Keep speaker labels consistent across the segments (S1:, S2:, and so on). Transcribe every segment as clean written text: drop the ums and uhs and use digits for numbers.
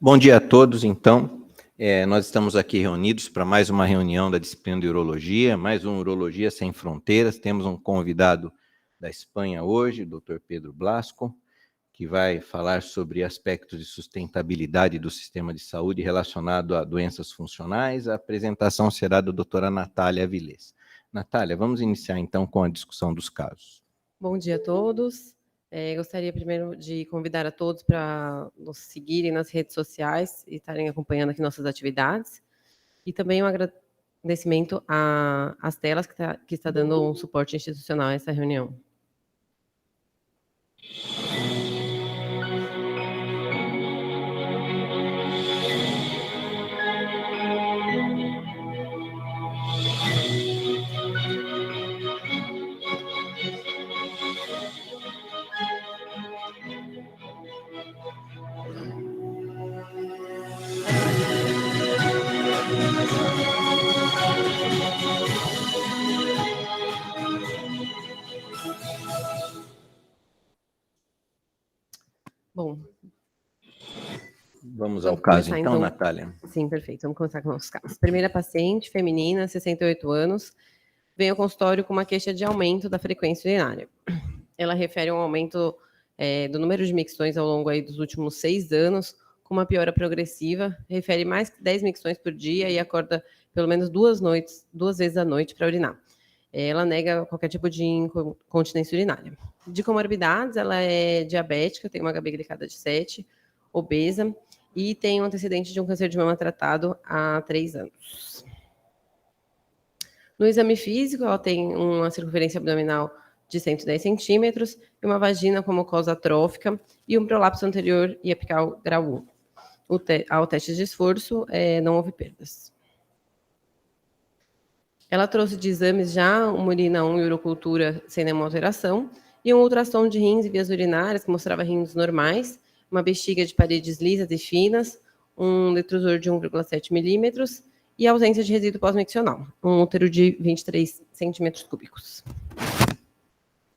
S1: Bom dia a todos, então. Nós estamos aqui reunidos para mais uma reunião da disciplina de Urologia, mais um Urologia Sem Fronteiras. Temos um convidado da Espanha hoje, o Dr. Pedro Blasco, que vai falar sobre aspectos de sustentabilidade do sistema de saúde relacionado a doenças funcionais. A apresentação será da doutora Natália Avilés. Natália, vamos iniciar então com a discussão dos casos.
S2: Bom dia a todos. Gostaria primeiro de convidar a todos para nos seguirem nas redes sociais e estarem acompanhando aqui nossas atividades. E também um agradecimento às telas que está dando um suporte institucional a essa reunião. Bom,
S1: vamos ao caso,
S2: começar,
S1: então, Natália.
S2: Sim, perfeito. Vamos começar com os casos. Primeira paciente, feminina, 68 anos, vem ao consultório com uma queixa de aumento da frequência urinária. Ela refere um aumento do número de micções ao longo aí dos últimos 6 anos, com uma piora progressiva, refere mais de 10 micções por dia e acorda pelo menos 2 vezes à noite para urinar. Ela nega qualquer tipo de incontinência urinária. De comorbidades, ela é diabética, tem uma HB glicada de 7, obesa e tem um antecedente de um câncer de mama tratado há 3 anos. No exame físico, ela tem uma circunferência abdominal de 110 centímetros e uma vagina com mucosa atrófica e um prolapso anterior e apical grau 1. Ao teste de esforço, não houve perdas. Ela trouxe de exames já uma urina 1 e urocultura sem nenhuma alteração e um ultrassom de rins e vias urinárias que mostrava rins normais, uma bexiga de paredes lisas e finas, um letrozor de 1,7 milímetros e ausência de resíduo pós-miccional, um útero de 23 centímetros cúbicos.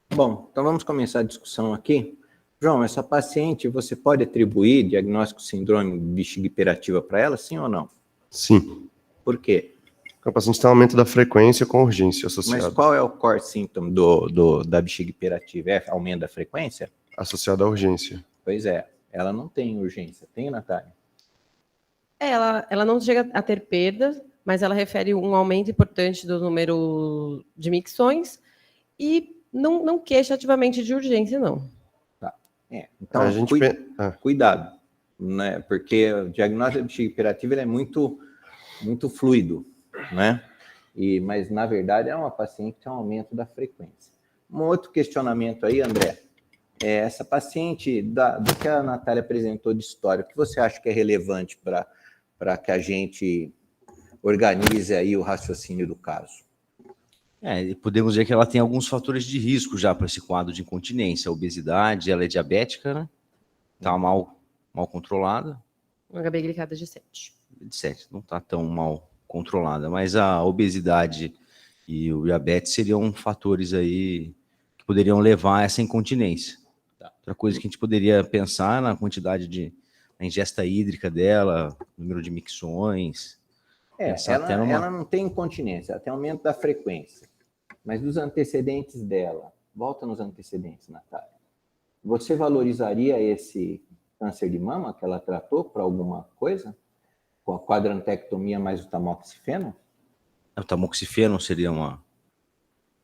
S1: Bom, então vamos começar a discussão aqui. João, essa paciente, você pode atribuir diagnóstico síndrome de bexiga hiperativa para ela, sim ou não?
S3: Sim.
S1: Por quê?
S3: O paciente tem aumento da frequência com urgência associada.
S1: Mas qual é o core symptom da bexiga hiperativa? É aumento da frequência?
S3: Associado à urgência.
S1: Pois é, ela não tem urgência. Tem, Natália?
S2: Ela não chega a ter perdas, mas ela refere um aumento importante do número de micções e não queixa ativamente de urgência, não.
S1: Tá. Então, cuidado, né? Porque o diagnóstico da bexiga hiperativa ele é muito fluido, né? Mas, na verdade, é uma paciente que tem um aumento da frequência. Um outro questionamento aí, André, essa paciente, do que a Natália apresentou de história, o que você acha que é relevante para que a gente organize aí o raciocínio do caso?
S4: Podemos dizer que ela tem alguns fatores de risco já para esse quadro de incontinência. A obesidade, ela é diabética, né? Está mal controlada.
S2: Uma HB glicada de 7.
S4: De 7, não está tão mal controlada, mas a obesidade e o diabetes seriam fatores aí que poderiam levar a essa incontinência. Tá. Outra coisa que a gente poderia pensar na quantidade de ingesta hídrica dela, número de micções.
S1: Ela não tem incontinência, ela tem aumento da frequência. Mas dos antecedentes dela, volta nos antecedentes, Natália. Você valorizaria esse câncer de mama que ela tratou para alguma coisa? Com a quadrantectomia mais o tamoxifeno?
S4: O tamoxifeno seria uma...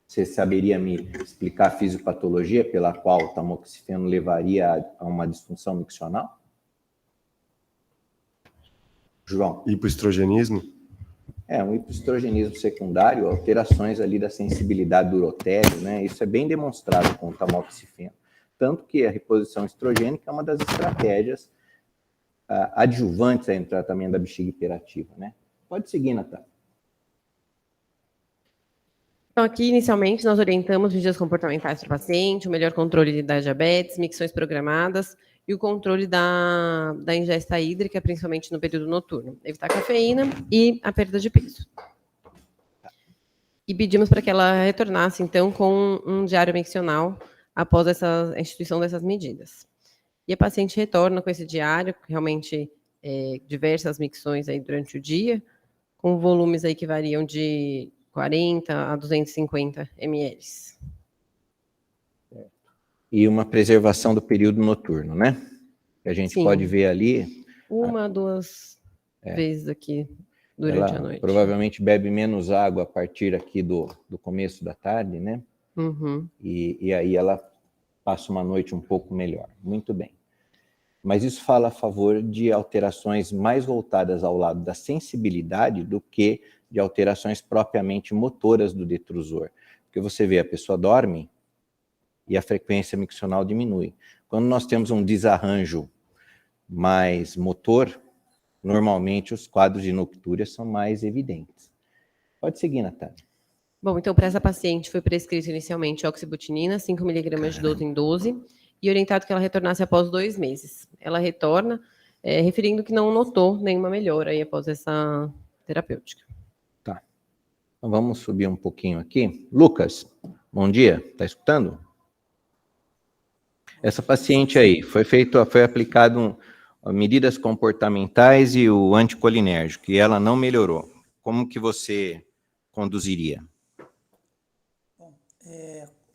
S1: Você saberia me explicar a fisiopatologia pela qual o tamoxifeno levaria a uma disfunção miccional? João?
S3: Hipoestrogenismo?
S1: Um hipoestrogenismo secundário, alterações ali da sensibilidade do urotélio, né? Isso é bem demonstrado com o tamoxifeno. Tanto que a reposição estrogênica é uma das estratégias adjuvantes aí no tratamento da bexiga hiperativa, né? Pode seguir, Natália.
S2: Então, aqui, inicialmente, nós orientamos medidas comportamentais para o paciente, o melhor controle da diabetes, micções programadas e o controle da ingesta hídrica, principalmente no período noturno. Evitar a cafeína e a perda de peso. E pedimos para que ela retornasse, então, com um diário miccional após a instituição dessas medidas. E a paciente retorna com esse diário, realmente diversas micções aí durante o dia, com volumes aí que variam de 40 a 250 ml.
S1: E uma preservação do período noturno, né? Que a gente
S2: Sim.
S1: pode ver ali.
S2: Uma, duas vezes aqui durante a noite.
S1: Provavelmente bebe menos água a partir aqui do começo da tarde, né?
S2: Uhum.
S1: E aí ela passa uma noite um pouco melhor. Muito bem. Mas isso fala a favor de alterações mais voltadas ao lado da sensibilidade do que de alterações propriamente motoras do detrusor. Porque você vê, a pessoa dorme e a frequência miccional diminui. Quando nós temos um desarranjo mais motor, normalmente os quadros de noctúria são mais evidentes. Pode seguir, Natália.
S2: Bom, então, para essa paciente foi prescrito inicialmente oxibutinina, 5 mg de 12 em 12, e orientado que ela retornasse após 2 meses. Ela retorna, referindo que não notou nenhuma melhora aí após essa terapêutica.
S1: Tá. Então, vamos subir um pouquinho aqui. Lucas, bom dia, tá escutando? Essa paciente aí, foi aplicado medidas comportamentais e o anticolinérgico, e ela não melhorou. Como que você conduziria?
S5: Bom,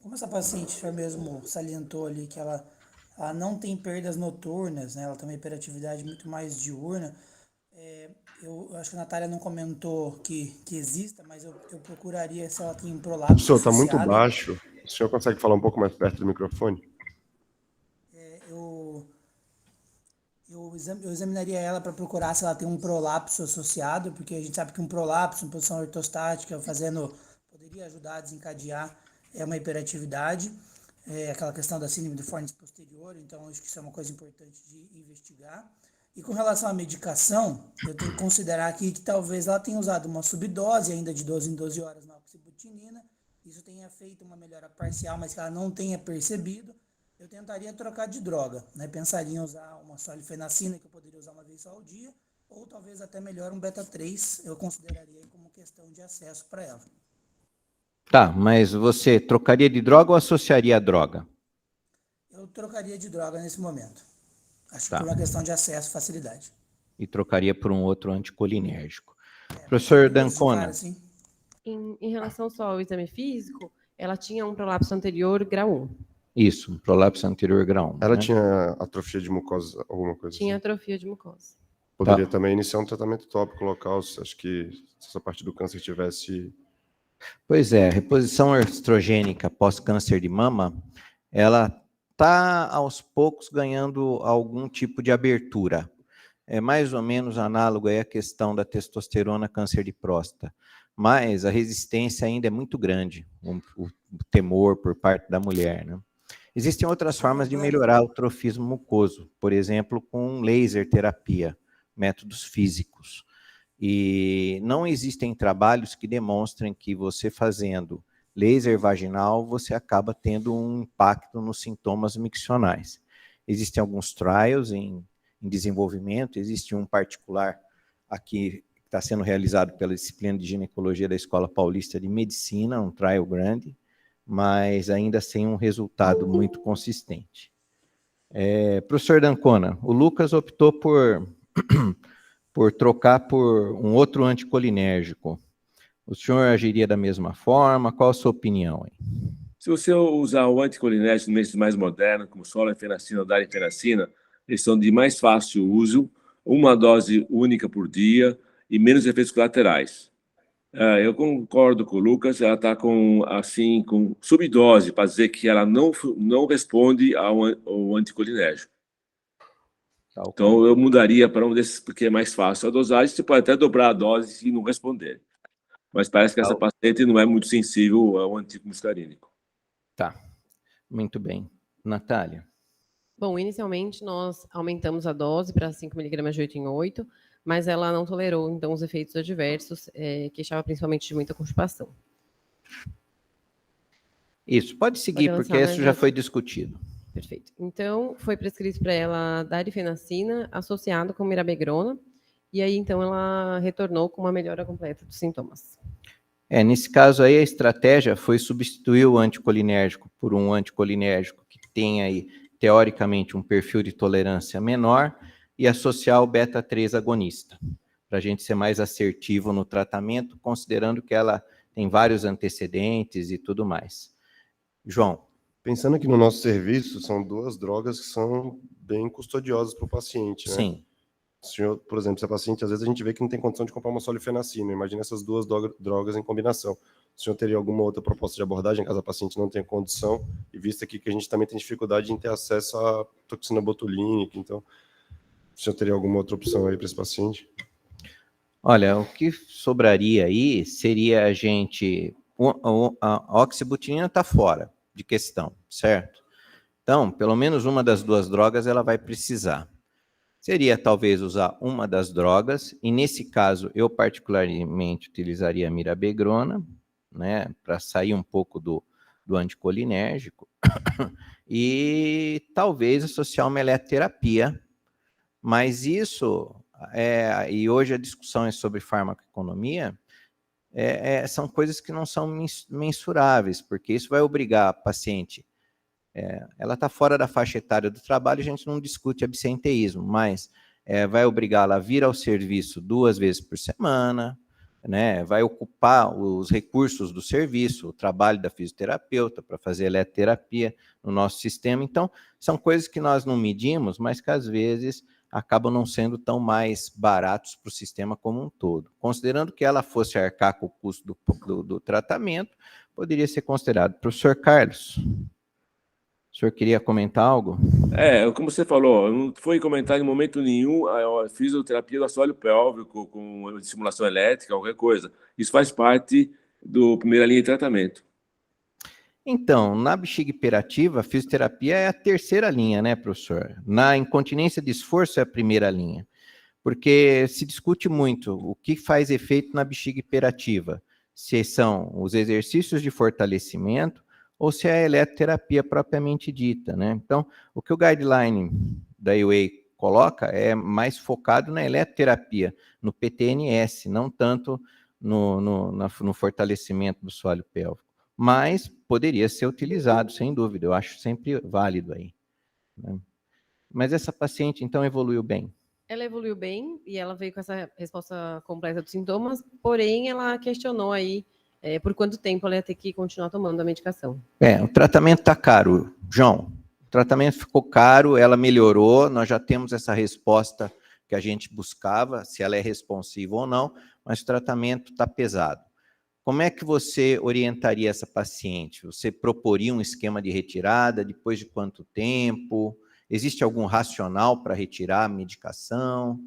S5: como essa paciente já mesmo salientou ali que ela não tem perdas noturnas, né? Ela tem uma hiperatividade muito mais diurna. Eu acho que a Natália não comentou que exista, mas eu procuraria se ela tem um prolapso.
S3: Professor, está muito baixo. O senhor consegue falar um pouco mais perto do microfone?
S5: Eu examinaria ela para procurar se ela tem um prolapso associado, porque a gente sabe que um prolapso em posição ortostática poderia ajudar a desencadear uma hiperatividade, aquela questão da síndrome do fornix posterior, então acho que isso é uma coisa importante de investigar. E com relação à medicação, eu tenho que considerar aqui que talvez ela tenha usado uma subdose ainda de 12 em 12 horas na oxibutinina, isso tenha feito uma melhora parcial, mas que ela não tenha percebido. Eu tentaria trocar de droga, né? Pensaria em usar uma solifenacina, que eu poderia usar uma vez só ao dia, ou talvez até melhor um beta-3, eu consideraria como questão de acesso para ela.
S1: Tá, mas você trocaria de droga ou associaria a droga?
S5: Eu trocaria de droga nesse momento. Acho
S1: Tá.
S5: que por uma questão de acesso e facilidade.
S1: E trocaria por um outro anticolinérgico. Professor D'Ancona.
S5: Assim.
S2: Em relação só ao exame físico, ela tinha um prolapso anterior grau 1.
S1: Isso, um prolapso anterior grau 1.
S3: Ela
S1: né?
S3: tinha atrofia de mucosa, alguma coisa
S2: Tinha
S3: assim?
S2: atrofia de mucosa.
S3: Poderia também iniciar um tratamento tópico local, acho que se essa parte do câncer tivesse...
S1: Pois é, a reposição estrogênica pós-câncer de mama, ela está aos poucos ganhando algum tipo de abertura. É mais ou menos análogo aí à questão da testosterona câncer de próstata, mas a resistência ainda é muito grande, o temor por parte da mulher, né? Existem outras formas de melhorar o trofismo mucoso, por exemplo, com laser terapia, métodos físicos. E não existem trabalhos que demonstrem que você fazendo laser vaginal, você acaba tendo um impacto nos sintomas miccionais. Existem alguns trials em desenvolvimento, existe um particular aqui que está sendo realizado pela disciplina de ginecologia da Escola Paulista de Medicina, um trial grande, mas ainda sem um resultado muito consistente. Professor D'Ancona, o Lucas optou por trocar por um outro anticolinérgico. O senhor agiria da mesma forma? Qual a sua opinião? Hein?
S6: Se você usar o anticolinérgico nesses mais modernos, como solifenacina ou darifenacina, eles são de mais fácil uso, uma dose única por dia e menos efeitos colaterais. Eu concordo com o Lucas, ela está com subdose, para dizer que ela não responde ao anticolinérgico. Então, eu mudaria para um desses, porque é mais fácil a dosagem, você pode até dobrar a dose e não responder. Mas parece que essa paciente não é muito sensível ao antimuscarínico.
S1: Tá, muito bem. Natália?
S2: Bom, inicialmente nós aumentamos a dose para 5 mg de 8 em 8, mas ela não tolerou, então, os efeitos adversos, queixava principalmente de muita constipação.
S1: Isso, pode seguir, porque isso já foi discutido.
S2: Perfeito. Então, foi prescrito para ela darifenacina associado com mirabegrona, e aí, então, ela retornou com uma melhora completa dos sintomas.
S1: Nesse caso aí, a estratégia foi substituir o anticolinérgico por um anticolinérgico que tem aí, teoricamente, um perfil de tolerância menor, e a social beta-3 agonista, para a gente ser mais assertivo no tratamento, considerando que ela tem vários antecedentes e tudo mais. João.
S3: Pensando que no nosso serviço são 2 drogas que são bem custodiosas para o paciente, né?
S1: Sim.
S3: O senhor, por exemplo, se a paciente, às vezes a gente vê que não tem condição de comprar uma solifenacina, imagina essas 2 drogas em combinação. O senhor teria alguma outra proposta de abordagem, caso a paciente não tenha condição, e visto aqui que a gente também tem dificuldade em ter acesso à toxina botulínica, então, o senhor teria alguma outra opção aí para esse paciente?
S1: Olha, o que sobraria aí seria a gente... A oxibutinina está fora de questão, certo? Então, pelo menos uma das 2 drogas ela vai precisar. Seria talvez usar uma das drogas, e nesse caso eu particularmente utilizaria a mirabegrona, né, para sair um pouco do anticolinérgico, e talvez associar uma eletroterapia, mas isso, e hoje a discussão é sobre farmacoeconomia, são coisas que não são mensuráveis, porque isso vai obrigar a paciente, ela está fora da faixa etária do trabalho, a gente não discute absenteísmo, mas vai obrigá-la a vir ao serviço 2 vezes por semana, né, vai ocupar os recursos do serviço, o trabalho da fisioterapeuta para fazer eletroterapia no nosso sistema. Então, são coisas que nós não medimos, mas que às vezes acabam não sendo tão mais baratos para o sistema como um todo. Considerando que ela fosse arcar com o custo do tratamento, poderia ser considerado. Professor Carlos, o senhor queria comentar algo?
S6: Como você falou, não foi comentado em momento nenhum a fisioterapia do assoalho pélvico com estimulação elétrica, qualquer coisa. Isso faz parte do primeira linha de tratamento.
S1: Então, na bexiga hiperativa, a fisioterapia é a 3ª linha, né, professor? Na incontinência de esforço é a 1ª linha, porque se discute muito o que faz efeito na bexiga hiperativa, se são os exercícios de fortalecimento ou se é a eletroterapia propriamente dita, né? Então, o que o guideline da UA coloca é mais focado na eletroterapia, no PTNS, não tanto no fortalecimento do assoalho pélvico. Mas poderia ser utilizado, sem dúvida, eu acho sempre válido aí, né? Mas essa paciente, então, evoluiu bem?
S2: Ela evoluiu bem e ela veio com essa resposta completa dos sintomas, porém ela questionou aí por quanto tempo ela ia ter que continuar tomando a medicação.
S1: O tratamento está caro, João. O tratamento ficou caro, ela melhorou, nós já temos essa resposta que a gente buscava, se ela é responsiva ou não, mas o tratamento está pesado. Como é que você orientaria essa paciente? Você proporia um esquema de retirada? Depois de quanto tempo? Existe algum racional para retirar a medicação?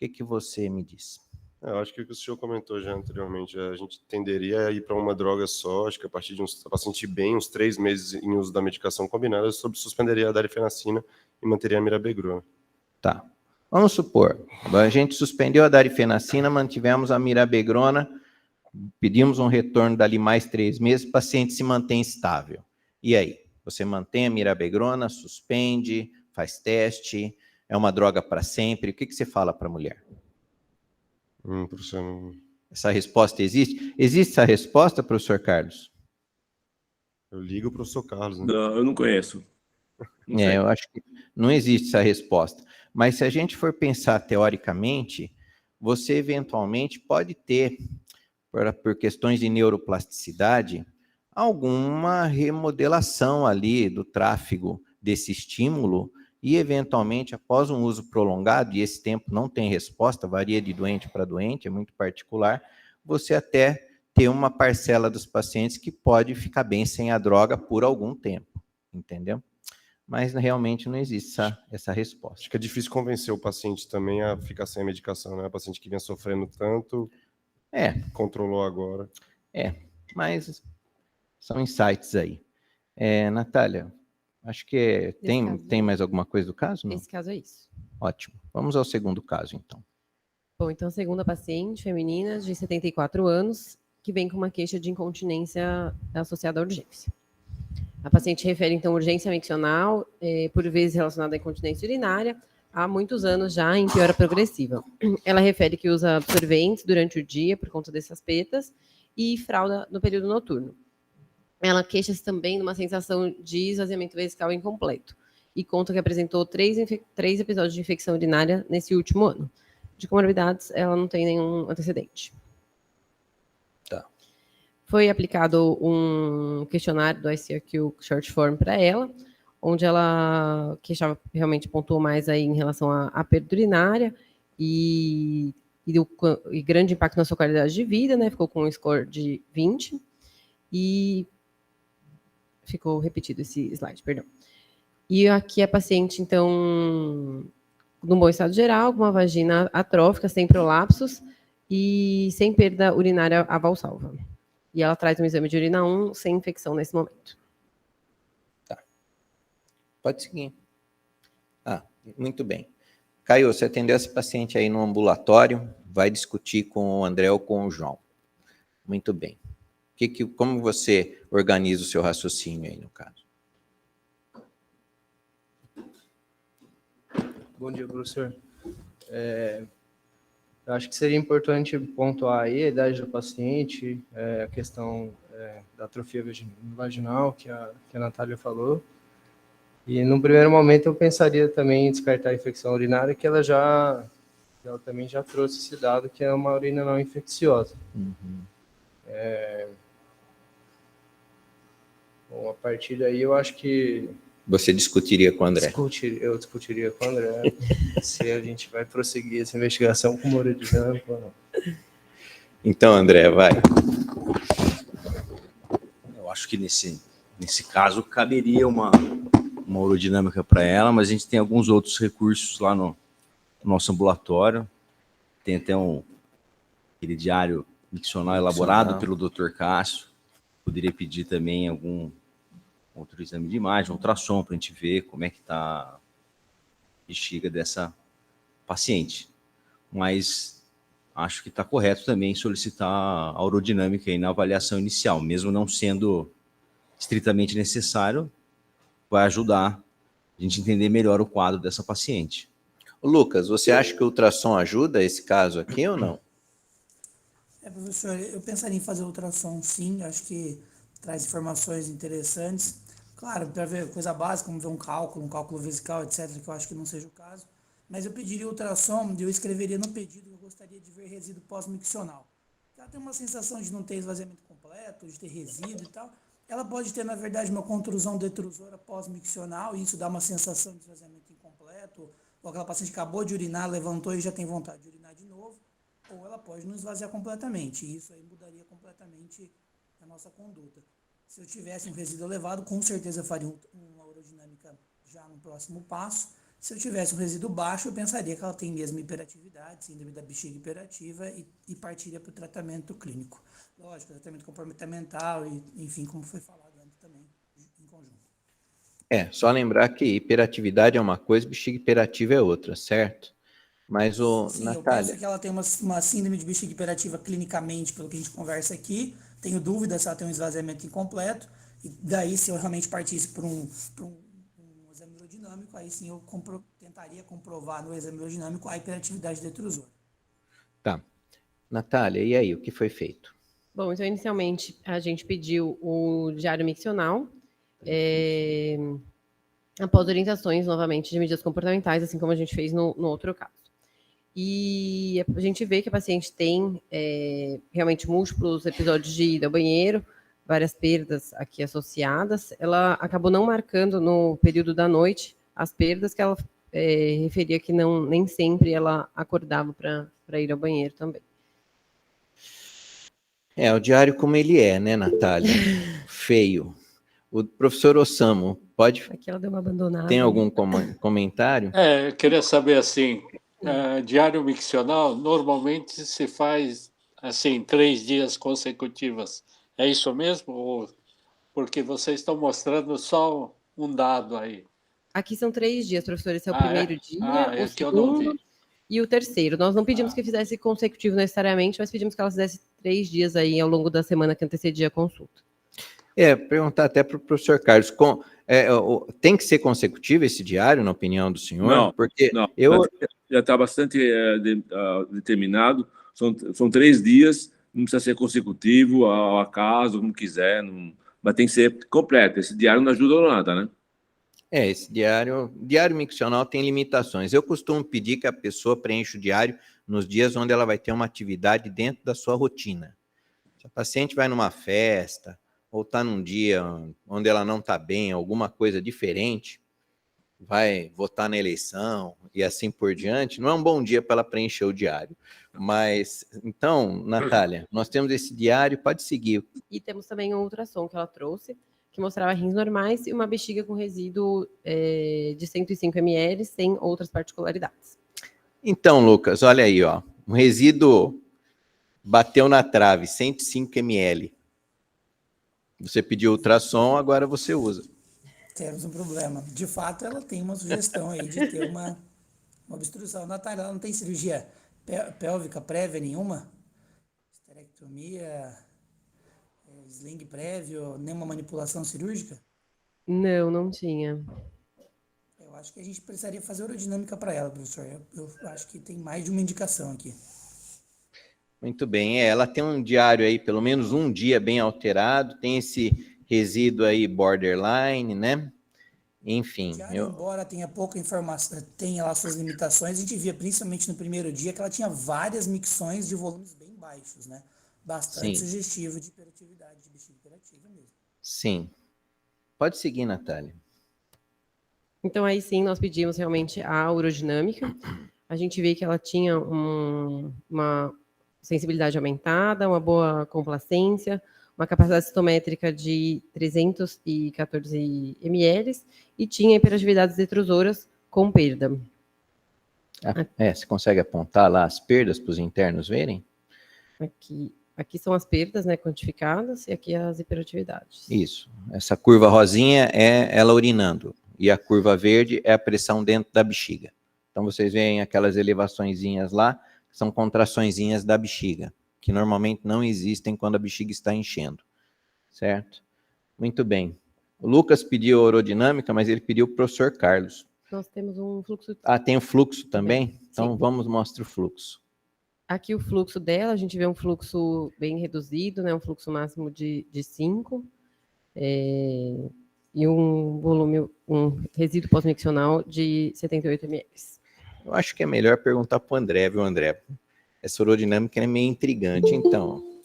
S1: O que você me diz?
S3: Eu acho que o que o senhor comentou já anteriormente, a gente tenderia a ir para uma droga só, acho que a partir de a paciente bem, uns 3 meses em uso da medicação combinada, eu suspenderia a darifenacina e manteria a mirabegrona.
S1: Tá. Vamos supor, a gente suspendeu a darifenacina, mantivemos a mirabegrona, pedimos um retorno dali mais 3 meses, o paciente se mantém estável. E aí? Você mantém a mirabegrona, suspende, faz teste, é uma droga para sempre, o que você fala para a mulher?
S3: Professor, não...
S1: Essa resposta existe? Existe essa resposta, professor Carlos?
S3: Eu ligo para o professor Carlos. Né?
S6: Não, eu não conheço. Não sei.
S1: Eu acho que não existe essa resposta. Mas se a gente for pensar teoricamente, você eventualmente pode ter, por questões de neuroplasticidade, alguma remodelação ali do tráfego desse estímulo e, eventualmente, após um uso prolongado, e esse tempo não tem resposta, varia de doente para doente, é muito particular, você até ter uma parcela dos pacientes que pode ficar bem sem a droga por algum tempo, entendeu? Mas realmente não existe essa resposta.
S3: Acho que é difícil convencer o paciente também a ficar sem a medicação, né? O paciente que vinha sofrendo tanto, controlou agora.
S1: Mas são insights aí. Natália, acho que tem mais alguma coisa do caso? Não?
S2: Nesse caso é isso.
S1: Ótimo. Vamos ao segundo caso, então.
S2: Bom, então, segunda paciente feminina de 74 anos, que vem com uma queixa de incontinência associada à urgência. A paciente refere, então, urgência miccional, por vezes relacionada à incontinência urinária, há muitos anos já em piora progressiva. Ela refere que usa absorventes durante o dia por conta dessas petas e fralda no período noturno. Ela queixa-se também de uma sensação de esvaziamento vesical incompleto. e conta que apresentou 3 episódios de infecção urinária nesse último ano. De comorbidades, ela não tem nenhum antecedente.
S1: Tá.
S2: Foi aplicado um questionário do ICRQ Short Form para ela, onde ela realmente pontuou mais aí em relação à perda urinária e grande impacto na sua qualidade de vida, né? Ficou com um score de 20 e ficou repetido esse slide, perdão. E aqui a paciente, então, num bom estado geral, com uma vagina atrófica, sem prolapsos e sem perda urinária a valsalva. E ela traz um exame de urina 1 sem infecção nesse momento.
S1: Tá. Pode seguir. Ah, muito bem. Caio, você atendeu essa paciente aí no ambulatório, vai discutir com o André ou com o João. Muito bem. Como você organiza o seu raciocínio aí, no caso?
S7: Bom dia, professor. Eu acho que seria importante pontuar aí a idade do paciente, a questão da atrofia vaginal, que a Natália falou. E, no primeiro momento, eu pensaria também em descartar a infecção urinária, que ela também já trouxe esse dado, que é uma urina não infecciosa.
S1: Uhum.
S7: Bom, a partir daí, eu acho que...
S1: Você discutiria com o André?
S7: Eu discutiria com o André se a gente vai prosseguir essa investigação com uma urodinâmica ou não.
S1: Então, André, vai.
S4: Eu acho que nesse caso caberia uma urodinâmica para ela, mas a gente tem alguns outros recursos lá no nosso ambulatório. Tem até aquele diário miccional elaborado pelo Dr. Cássio. Poderia pedir também algum outro exame de imagem, ultrassom, para a gente ver como é que está a bexiga dessa paciente. Mas acho que está correto também solicitar a urodinâmica aí na avaliação inicial, mesmo não sendo estritamente necessário, vai ajudar a gente entender melhor o quadro dessa paciente.
S1: Lucas, você acha que o ultrassom ajuda esse caso aqui ou não?
S5: Professor, eu pensaria em fazer ultrassom, sim. Acho que traz informações interessantes. Claro, para ver coisa básica, como ver um cálculo vesical, etc., que eu acho que não seja o caso. Mas eu pediria ultrassom e eu escreveria no pedido que eu gostaria de ver resíduo pós-miccional. Ela tem uma sensação de não ter esvaziamento completo, de ter resíduo e tal. Ela pode ter, na verdade, uma contusão detrusora pós-miccional e isso dá uma sensação de esvaziamento incompleto. Ou aquela paciente acabou de urinar, levantou e já tem vontade de urinar de novo. Ou ela pode não esvaziar completamente. E isso aí mudaria completamente a nossa conduta. Se eu tivesse um resíduo elevado, com certeza eu faria uma urodinâmica já no próximo passo. Se eu tivesse um resíduo baixo, eu pensaria que ela tem mesmo hiperatividade, síndrome da bexiga hiperativa e partiria para o tratamento clínico. Lógico, tratamento comportamental e, enfim, como foi falado antes também, em conjunto.
S1: Só lembrar que hiperatividade é uma coisa, bexiga hiperativa é outra, certo? Mas
S5: Sim,
S1: Natália...
S5: eu penso que ela tem uma síndrome de bexiga hiperativa clinicamente, pelo que a gente conversa aqui. Tenho dúvida se ela tem um esvaziamento incompleto. E daí, se eu realmente partisse por um exame urodinâmico, aí sim eu tentaria comprovar no exame urodinâmico a hiperatividade detrusora. Tá.
S1: Natália, e aí, o que foi feito?
S2: Bom, então, inicialmente, a gente pediu o diário miccional, após orientações, novamente, de medidas comportamentais, assim como a gente fez no outro caso. E a gente vê que a paciente tem realmente múltiplos episódios de ida ao banheiro, várias perdas aqui associadas. Ela acabou não marcando no período da noite as perdas, que ela referia que nem sempre ela acordava para ir ao banheiro também.
S1: O diário como ele é, né, Natália? Feio. O professor Ossamo, pode...
S2: Aqui ela deu uma abandonada.
S1: Tem algum comentário?
S8: Eu queria saber, assim, diário miccional normalmente se faz, assim, 3 dias consecutivos. É isso mesmo? Ou porque vocês estão mostrando só um dado aí?
S2: Aqui são 3 dias, professor. Esse é o primeiro dia, o
S8: que eu não
S2: segundo
S8: vi.
S2: E o terceiro. Nós não pedimos que fizesse consecutivo necessariamente, mas pedimos que ela fizesse 3 dias aí ao longo da semana que antecedia a consulta.
S1: Perguntar até para o professor Carlos, tem que ser consecutivo esse diário, na opinião do senhor?
S6: Não,
S1: porque
S6: não. Já está bastante determinado, são 3 dias, não precisa ser consecutivo, ao acaso, como quiser, mas tem que ser completo. Esse diário não ajuda nada, né?
S1: Esse diário miccional tem limitações. Eu costumo pedir que a pessoa preencha o diário nos dias onde ela vai ter uma atividade dentro da sua rotina. Se a paciente vai numa festa, ou está num dia onde ela não está bem, alguma coisa diferente, vai votar na eleição e assim por diante, não é um bom dia para ela preencher o diário. Mas, então, Natália, nós temos esse diário, pode seguir.
S2: E temos também um ultrassom que ela trouxe, que mostrava rins normais e uma bexiga com resíduo de 105 ml, sem outras particularidades.
S1: Então, Lucas, olha aí, ó, um resíduo bateu na trave, 105 ml. Você pediu ultrassom, agora você usa.
S5: Temos um problema. De fato, ela tem uma sugestão aí de ter uma obstrução. Natália, ela não tem cirurgia pélvica prévia nenhuma? Esterectomia, sling prévio, nenhuma manipulação cirúrgica?
S2: Não, não tinha.
S5: Eu acho que a gente precisaria fazer urodinâmica para ela, professor. Eu acho que tem mais de uma indicação aqui.
S1: Muito bem, ela tem um diário aí, pelo menos um dia bem alterado, tem esse resíduo aí borderline, né? Enfim.
S5: Embora tenha pouca informação, tenha lá suas limitações, a gente via principalmente no primeiro dia que ela tinha várias micções de volumes bem baixos, né? Bastante sugestivo de hiperatividade, de bexiga hiperativa mesmo.
S1: Sim. Pode seguir, Natália.
S2: Então, aí sim, nós pedimos realmente a urodinâmica. A gente vê que ela tinha uma sensibilidade aumentada, uma boa complacência, uma capacidade citométrica de 314 ml e tinha hiperatividades detrusoras com perda.
S1: Você consegue apontar lá as perdas para os internos verem?
S2: Aqui são as perdas, né, quantificadas, e aqui as hiperatividades.
S1: Isso. Essa curva rosinha é ela urinando, e a curva verde é a pressão dentro da bexiga. Então, vocês veem aquelas elevaçõezinhas lá, que são contraçõezinhas da bexiga, que normalmente não existem quando a bexiga está enchendo, certo? Muito bem. O Lucas pediu a urodinâmica, mas ele pediu o professor Carlos.
S2: Nós temos um fluxo...
S1: tem o fluxo também?
S2: Sim.
S1: Então, vamos mostrar o fluxo.
S2: Aqui o fluxo dela, a gente vê um fluxo bem reduzido, né? Um fluxo máximo de 5, e um volume, um resíduo pós-miccional de 78 ml.
S1: Eu acho que é melhor perguntar para o André, viu, André? Essa urodinâmica é meio intrigante. Então,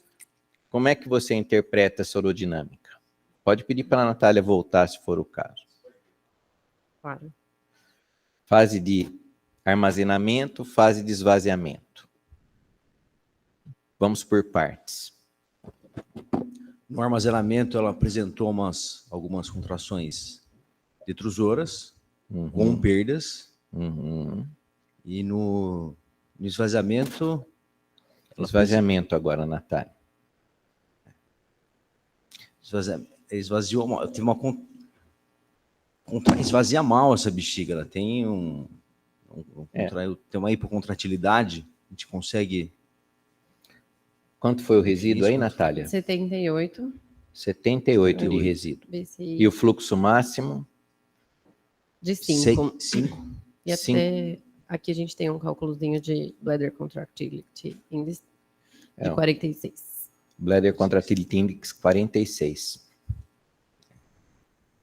S1: como é que você interpreta essa urodinâmica? Pode pedir para a Natália voltar, se for o caso.
S2: Claro.
S1: Fase de armazenamento, fase de esvaziamento. Vamos por partes.
S4: No armazenamento, ela apresentou algumas contrações detrusoras, com perdas. E no esvaziamento...
S1: Esvaziamento agora, Natália.
S4: Esvaziou, teve esvazia mal essa bexiga. Ela tem tem uma hipocontratilidade. A gente consegue...
S1: Quanto foi o resíduo aí, Natália?
S2: 78.
S1: 78 de resíduo. E o fluxo máximo?
S2: De 5.
S4: 5.
S2: E até aqui a gente tem um cálculozinho de Bladder Contractility Index de 46.
S1: Bladder Contractility Index 46.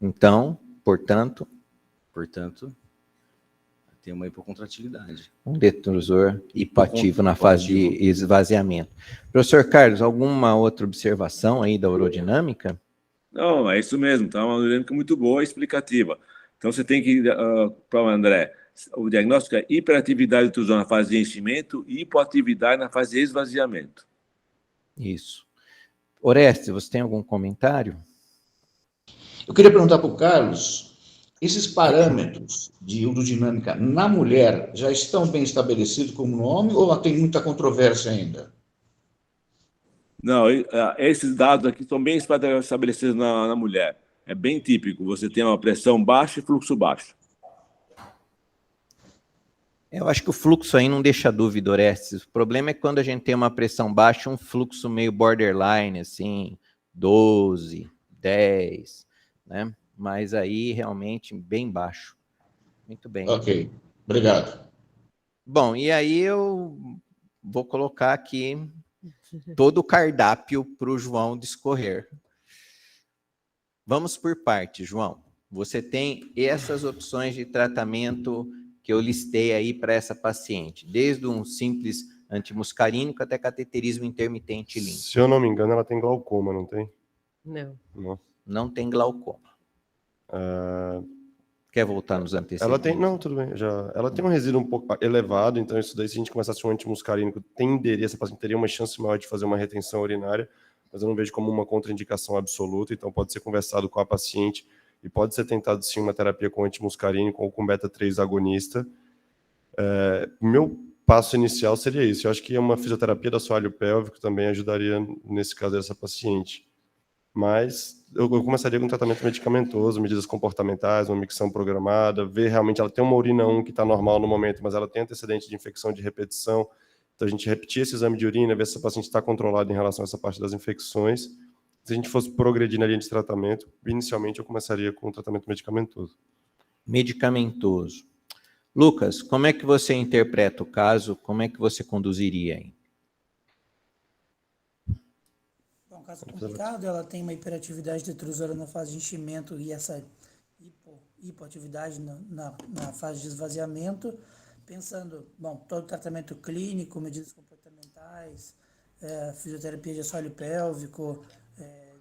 S1: Então, portanto,
S4: tem uma hipocontratilidade.
S1: Um detrusor hipoativo na fase de esvaziamento. Professor Carlos, alguma outra observação aí da urodinâmica?
S6: Não, é isso mesmo. Tá uma urodinâmica muito boa e explicativa. Então, você tem que, para o André, o diagnóstico é hiperatividade detrusor na fase de enchimento e hipoatividade na fase de esvaziamento.
S1: Isso. Orestes, você tem algum comentário?
S9: Eu queria perguntar para o Carlos, esses parâmetros de urodinâmica na mulher já estão bem estabelecidos como no homem ou tem muita controvérsia ainda?
S6: Não, esses dados aqui são bem estabelecidos na mulher. É bem típico, você tem uma pressão baixa e fluxo baixo.
S1: Eu acho que o fluxo aí não deixa dúvida, Orestes. O problema é quando a gente tem uma pressão baixa, um fluxo meio borderline, assim, 12, 10, né? Mas aí realmente bem baixo. Muito bem.
S9: Ok, obrigado.
S1: Bom, e aí eu vou colocar aqui todo o cardápio para o João discorrer. Vamos por partes, João. você tem essas opções de tratamento que eu listei aí para essa paciente, desde um simples antimuscarínico até cateterismo intermitente limpo.
S3: Se eu não me engano, ela tem glaucoma, não tem?
S2: Não.
S1: Não tem glaucoma. Quer voltar nos antecedentes?
S3: Ela tem, não, tudo bem. Ela tem um resíduo um pouco elevado, então isso daí, se a gente começasse um antimuscarínico, essa paciente teria uma chance maior de fazer uma retenção urinária, mas eu não vejo como uma contraindicação absoluta, então pode ser conversado com a paciente e pode ser tentado sim uma terapia com antimuscarínico ou com beta-3 agonista. Meu passo inicial seria isso. Eu acho que uma fisioterapia do assoalho pélvico também ajudaria nesse caso dessa paciente. Mas eu começaria com um tratamento medicamentoso, medidas comportamentais, uma micção programada, ver realmente ela tem uma urina 1 que está normal no momento, mas ela tem antecedente de infecção de repetição. Então a gente repetir esse exame de urina, ver se essa paciente está controlada em relação a essa parte das infecções. Se a gente fosse progredir na linha de tratamento, inicialmente eu começaria com o tratamento medicamentoso.
S1: Medicamentoso. Lucas, como é que você interpreta o caso? Como é que você conduziria aí?
S5: É um caso complicado, ela tem uma hiperatividade detrusora na fase de enchimento e essa hipoatividade na fase de esvaziamento. Pensando, todo tratamento clínico, medidas comportamentais, fisioterapia de assoalho pélvico,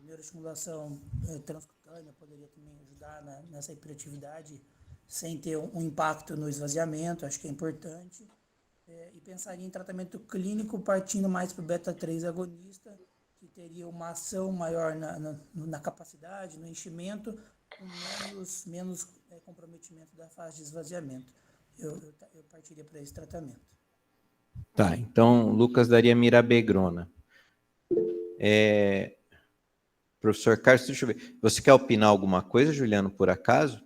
S5: neuroestimulação transcutânea poderia também ajudar nessa hiperatividade, sem ter um impacto no esvaziamento, acho que é importante. E pensaria em tratamento clínico partindo mais para o beta-3 agonista, que teria uma ação maior na capacidade, no enchimento, com menos comprometimento da fase de esvaziamento. Eu partiria para esse tratamento.
S1: Tá, então Lucas daria mirabegrona. Professor Carlos, deixa eu ver. Você quer opinar alguma coisa, Juliano, por acaso?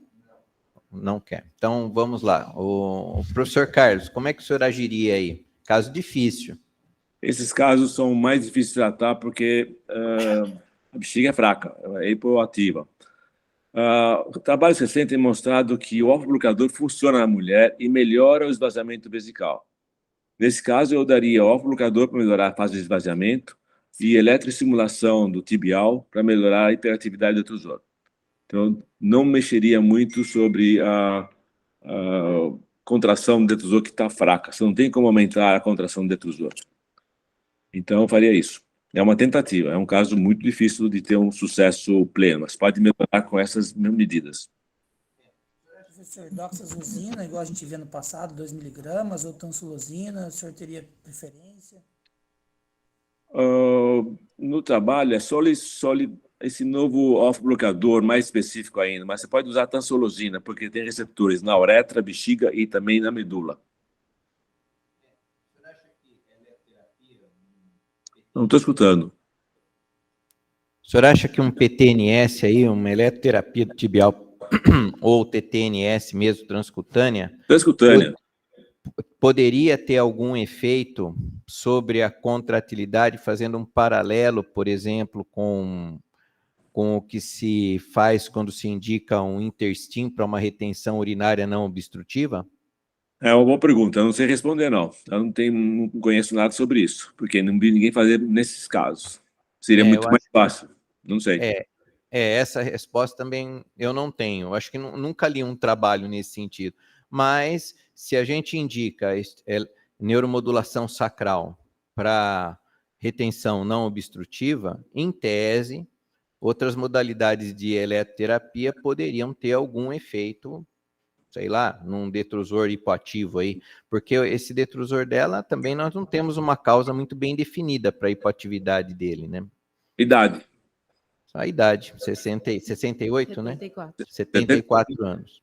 S1: Não quer. Então, vamos lá. O professor Carlos, como é que o senhor agiria aí? Caso difícil.
S6: Esses casos são mais difíceis de tratar porque a bexiga é fraca, é hipoativa. Trabalhos recentes têm mostrado que o óvulo-bloqueador funciona na mulher e melhora o esvaziamento vesical. Nesse caso, eu daria óvulo-bloqueador para melhorar a fase de esvaziamento e eletroestimulação do tibial para melhorar a hiperatividade do detrusor. Então, não mexeria muito sobre a contração do detrusor que está fraca. Você não tem como aumentar a contração do detrusor. Então, eu faria isso. É uma tentativa, é um caso muito difícil de ter um sucesso pleno, mas pode melhorar com essas medidas.
S5: Professor, doxazosina, igual a gente via no passado, 2 miligramas, ou tansulosina, o senhor teria preferência?
S6: No trabalho, é só esse novo off-bloqueador mais específico ainda, mas você pode usar tansolosina, porque tem receptores na uretra, bexiga e também na medula. Não estou escutando.
S1: O senhor acha que um PTNS aí, uma eletroterapia do tibial ou TTNS mesmo, transcutânea, poderia ter algum efeito sobre a contratilidade, fazendo um paralelo, por exemplo, com o que se faz quando se indica um interstim para uma retenção urinária não obstrutiva?
S6: É uma boa pergunta, eu não sei responder, não. Eu não conheço nada sobre isso, porque não vi ninguém fazer nesses casos. Seria muito mais fácil, não sei.
S1: Essa resposta também eu não tenho. Eu acho que nunca li um trabalho nesse sentido. Mas, se a gente indica neuromodulação sacral para retenção não obstrutiva, em tese, outras modalidades de eletroterapia poderiam ter algum efeito, sei lá, num detrusor hipoativo aí, porque esse detrusor dela também nós não temos uma causa muito bem definida para a hipoatividade dele, né?
S6: Idade.
S1: A idade, 68, 74. Né? 74 anos.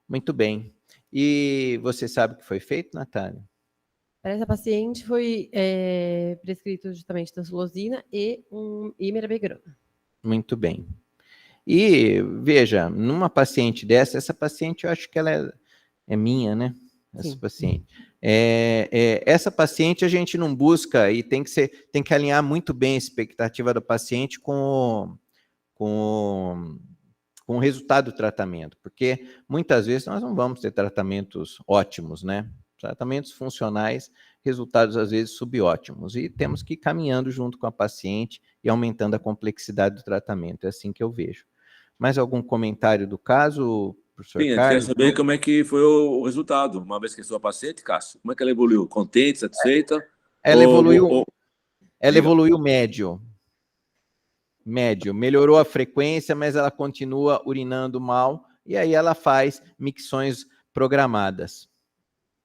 S1: Muito bem. E você sabe o que foi feito, Natália?
S2: Para essa paciente foi prescrito justamente tansulosina e mirabegrona.
S1: Muito bem. E, veja, numa paciente dessa, essa paciente eu acho que ela é minha, né? Essa paciente. Essa paciente a gente não busca e tem que alinhar muito bem a expectativa do paciente com o resultado do tratamento, porque muitas vezes nós não vamos ter tratamentos ótimos, né? Tratamentos funcionais, resultados às vezes subótimos, e temos que ir caminhando junto com a paciente e aumentando a complexidade do tratamento, é assim que eu vejo. Mais algum comentário do caso, professor
S6: Sim,
S1: Carlos?
S6: quer saber como é que foi o resultado, uma vez que é sua paciente, Cássio. Como é que ela evoluiu? Contente, satisfeita?
S1: Ela evoluiu, ela
S6: Diga.
S1: evoluiu médio. Médio. Melhorou a frequência, mas ela continua urinando mal, e aí ela faz micções programadas.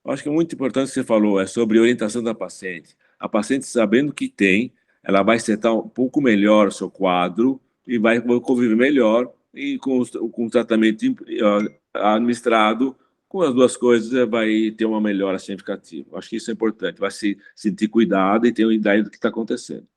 S6: Eu acho que é muito importante o que você falou, é sobre a orientação da paciente. A paciente, sabendo o que tem, ela vai setar um pouco melhor o seu quadro e vai conviver melhor e com o tratamento administrado, com as duas coisas, vai ter uma melhora significativa. Acho que isso é importante, vai se sentir cuidado e ter uma ideia do que está acontecendo.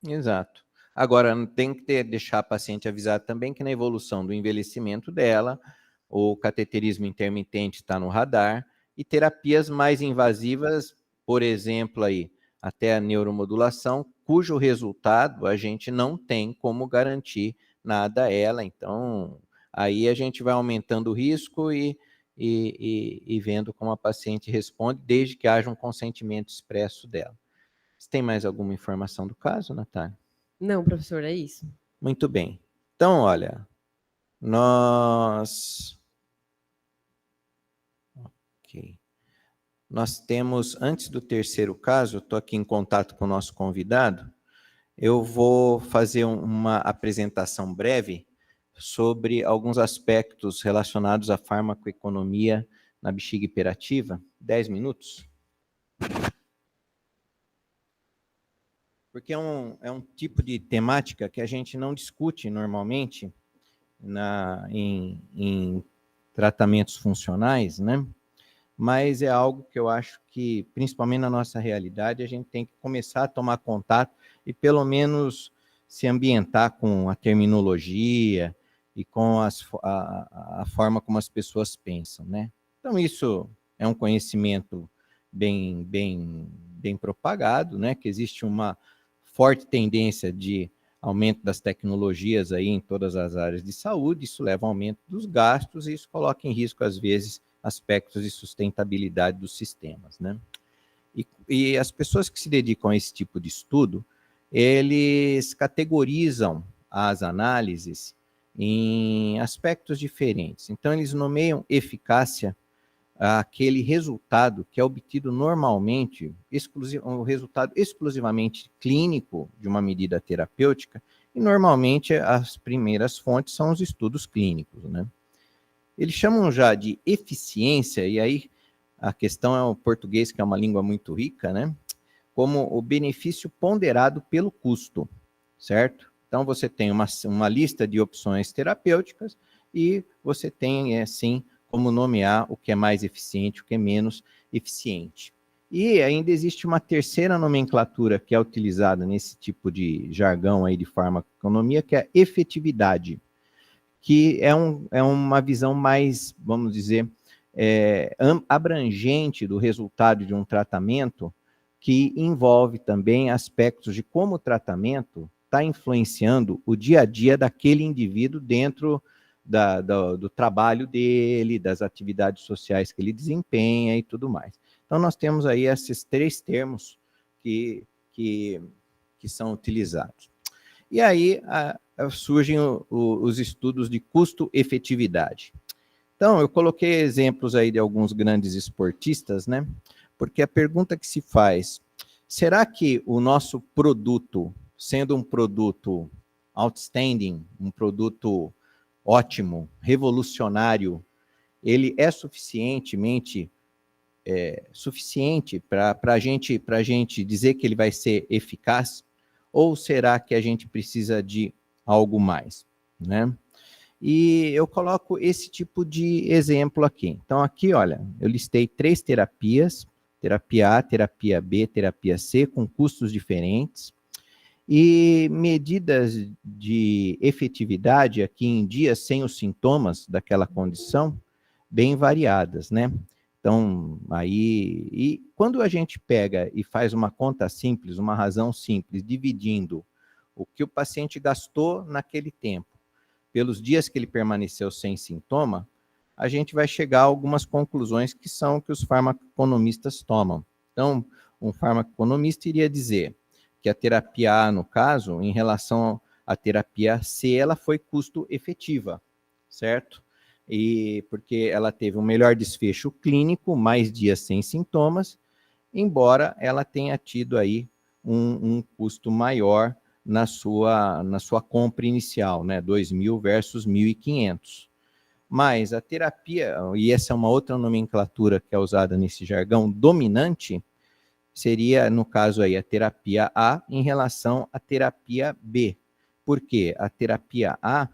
S1: Exato. Agora, tem que deixar a paciente avisada também que na evolução do envelhecimento dela, o cateterismo intermitente está no radar, e terapias mais invasivas, por exemplo, aí, até a neuromodulação, cujo resultado a gente não tem como garantir nada a ela. Então, aí a gente vai aumentando o risco e vendo como a paciente responde, desde que haja um consentimento expresso dela. Você tem mais alguma informação do caso, Natália?
S2: Não, professor, é isso.
S1: Muito bem. Então, olha, nós temos, antes do terceiro caso, eu estou aqui em contato com o nosso convidado, eu vou fazer uma apresentação breve sobre alguns aspectos relacionados à farmacoeconomia na bexiga hiperativa. 10 minutos. Porque é um tipo de temática que a gente não discute normalmente em tratamentos funcionais, né? Mas é algo que eu acho que, principalmente na nossa realidade, a gente tem que começar a tomar contato e pelo menos se ambientar com a terminologia e com a forma como as pessoas pensam, né? Então, isso é um conhecimento bem propagado, né? Que existe uma forte tendência de aumento das tecnologias aí em todas as áreas de saúde, isso leva ao aumento dos gastos e isso coloca em risco, às vezes, aspectos de sustentabilidade dos sistemas, né? E as pessoas que se dedicam a esse tipo de estudo, eles categorizam as análises em aspectos diferentes. Então, eles nomeiam eficácia aquele resultado que é obtido normalmente, um resultado exclusivamente clínico de uma medida terapêutica, e normalmente as primeiras fontes são os estudos clínicos, né? Eles chamam já de eficiência, e aí a questão é o português, que é uma língua muito rica, né? Como o benefício ponderado pelo custo, certo? Então, você tem uma lista de opções terapêuticas e você tem, assim, como nomear o que é mais eficiente, o que é menos eficiente. E ainda existe uma terceira nomenclatura que é utilizada nesse tipo de jargão aí de farmacoeconomia, que é a efetividade, que é uma visão mais, vamos dizer, abrangente do resultado de um tratamento, que envolve também aspectos de como o tratamento está influenciando o dia a dia daquele indivíduo dentro do trabalho dele, das atividades sociais que ele desempenha e tudo mais. Então, nós temos aí esses três termos que são utilizados. E aí surgem os estudos de custo-efetividade. Então, eu coloquei exemplos aí de alguns grandes esportistas, né? Porque a pergunta que se faz, será que o nosso produto, sendo um produto outstanding, um produto ótimo, revolucionário, ele é suficiente para a gente dizer que ele vai ser eficaz? Ou será que a gente precisa de algo mais, né? E eu coloco esse tipo de exemplo aqui. Então, aqui, olha, eu listei 3 terapias, terapia A, terapia B, terapia C, com custos diferentes, e medidas de efetividade aqui em dias sem os sintomas daquela condição, bem variadas, né? Então, aí, e quando a gente pega e faz uma conta simples, uma razão simples, dividindo o que o paciente gastou naquele tempo, pelos dias que ele permaneceu sem sintoma, a gente vai chegar a algumas conclusões que são que os farmacoeconomistas tomam. Então, um farmacoeconomista iria dizer que a terapia A, no caso, em relação à terapia C, ela foi custo-efetiva, certo? E porque ela teve um melhor desfecho clínico, mais dias sem sintomas, embora ela tenha tido aí um custo maior na sua compra inicial, né? 2.000 versus 1.500. Mas a terapia, e essa é uma outra nomenclatura que é usada nesse jargão, dominante, seria, no caso aí, a terapia A em relação à terapia B. Por quê? A terapia A,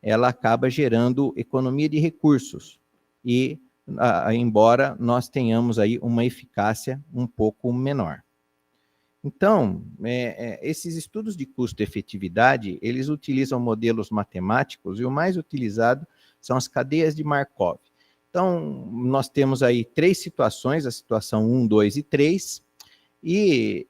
S1: ela acaba gerando economia de recursos e, embora nós tenhamos aí uma eficácia um pouco menor. Então, esses estudos de custo-efetividade, eles utilizam modelos matemáticos e o mais utilizado são as cadeias de Markov. Então, nós temos aí 3 situações, a situação 1, 2 e 3, e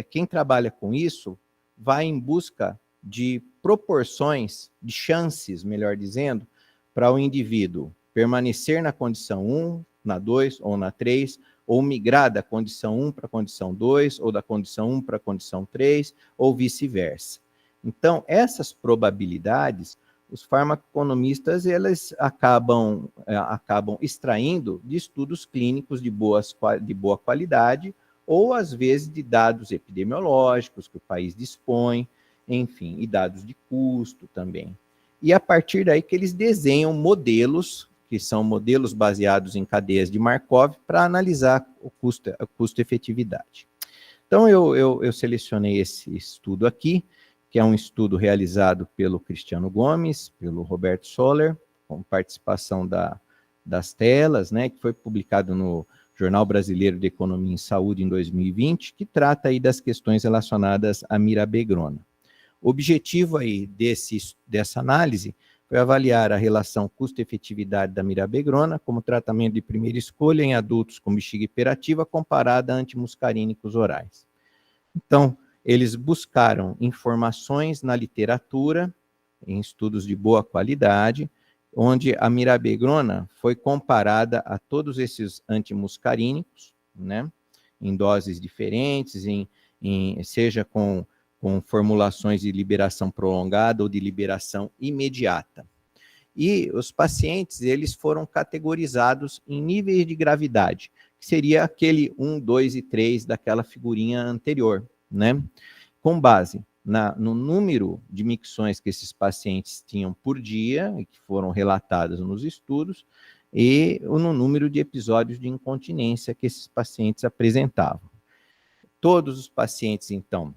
S1: quem trabalha com isso vai em busca de proporções, de chances, melhor dizendo, para o indivíduo permanecer na condição 1, na 2 ou na 3, ou migrar da condição 1 para a condição 2, ou da condição 1 para a condição 3, ou vice-versa. Então, essas probabilidades, os farmacoeconomistas eles acabam extraindo de estudos clínicos de boa qualidade, ou às vezes de dados epidemiológicos que o país dispõe, enfim, e dados de custo também. E a partir daí que eles desenham modelos, que são modelos baseados em cadeias de Markov, para analisar o custo-efetividade. Então, eu selecionei esse estudo aqui, que é um estudo realizado pelo Cristiano Gomes, pelo Roberto Soller, com participação das telas, né, que foi publicado no Jornal Brasileiro de Economia em Saúde em 2020, que trata aí das questões relacionadas à mirabegrona. O objetivo aí dessa análise foi avaliar a relação custo-efetividade da mirabegrona como tratamento de primeira escolha em adultos com bexiga hiperativa comparada a antimuscarínicos orais. Então, eles buscaram informações na literatura, em estudos de boa qualidade, onde a mirabegrona foi comparada a todos esses antimuscarínicos, né, em doses diferentes, seja com formulações de liberação prolongada ou de liberação imediata. E os pacientes, eles foram categorizados em níveis de gravidade, que seria aquele 1, 2 e 3 daquela figurinha anterior, né? Com base no número de micções que esses pacientes tinham por dia, e que foram relatadas nos estudos, e no número de episódios de incontinência que esses pacientes apresentavam. Todos os pacientes, então,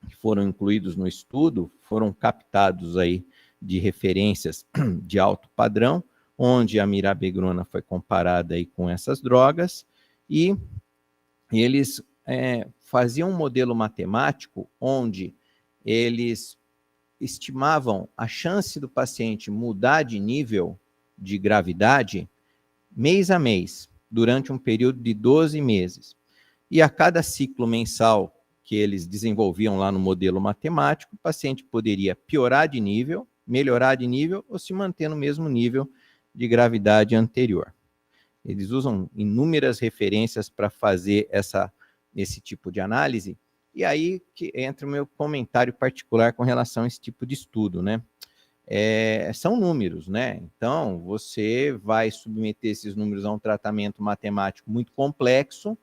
S1: que foram incluídos no estudo, foram captados aí de referências de alto padrão, onde a mirabegrona foi comparada aí com essas drogas, e eles faziam um modelo matemático onde eles estimavam a chance do paciente mudar de nível de gravidade mês a mês, durante um período de 12 meses. E a cada ciclo mensal que eles desenvolviam lá no modelo matemático, o paciente poderia piorar de nível, melhorar de nível ou se manter no mesmo nível de gravidade anterior. Eles usam inúmeras referências para fazer esse tipo de análise, e aí que entra o meu comentário particular com relação a esse tipo de estudo, né? São números, né? Então, você vai submeter esses números a um tratamento matemático muito complexo,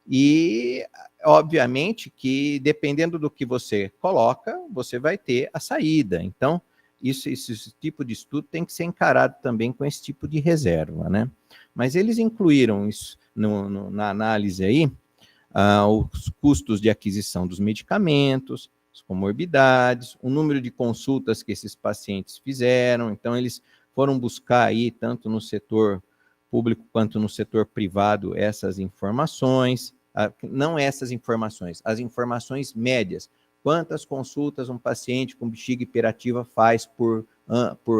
S1: e, obviamente, que dependendo do que você coloca, você vai ter a saída. Então, esse tipo de estudo tem que ser encarado também com esse tipo de reserva, né? Mas eles incluíram isso na análise aí, os custos de aquisição dos medicamentos, as comorbidades, o número de consultas que esses pacientes fizeram. Então, eles foram buscar aí, tanto no setor público quanto no setor privado, essas informações, não essas informações, as informações médias. Quantas consultas um paciente com bexiga hiperativa faz por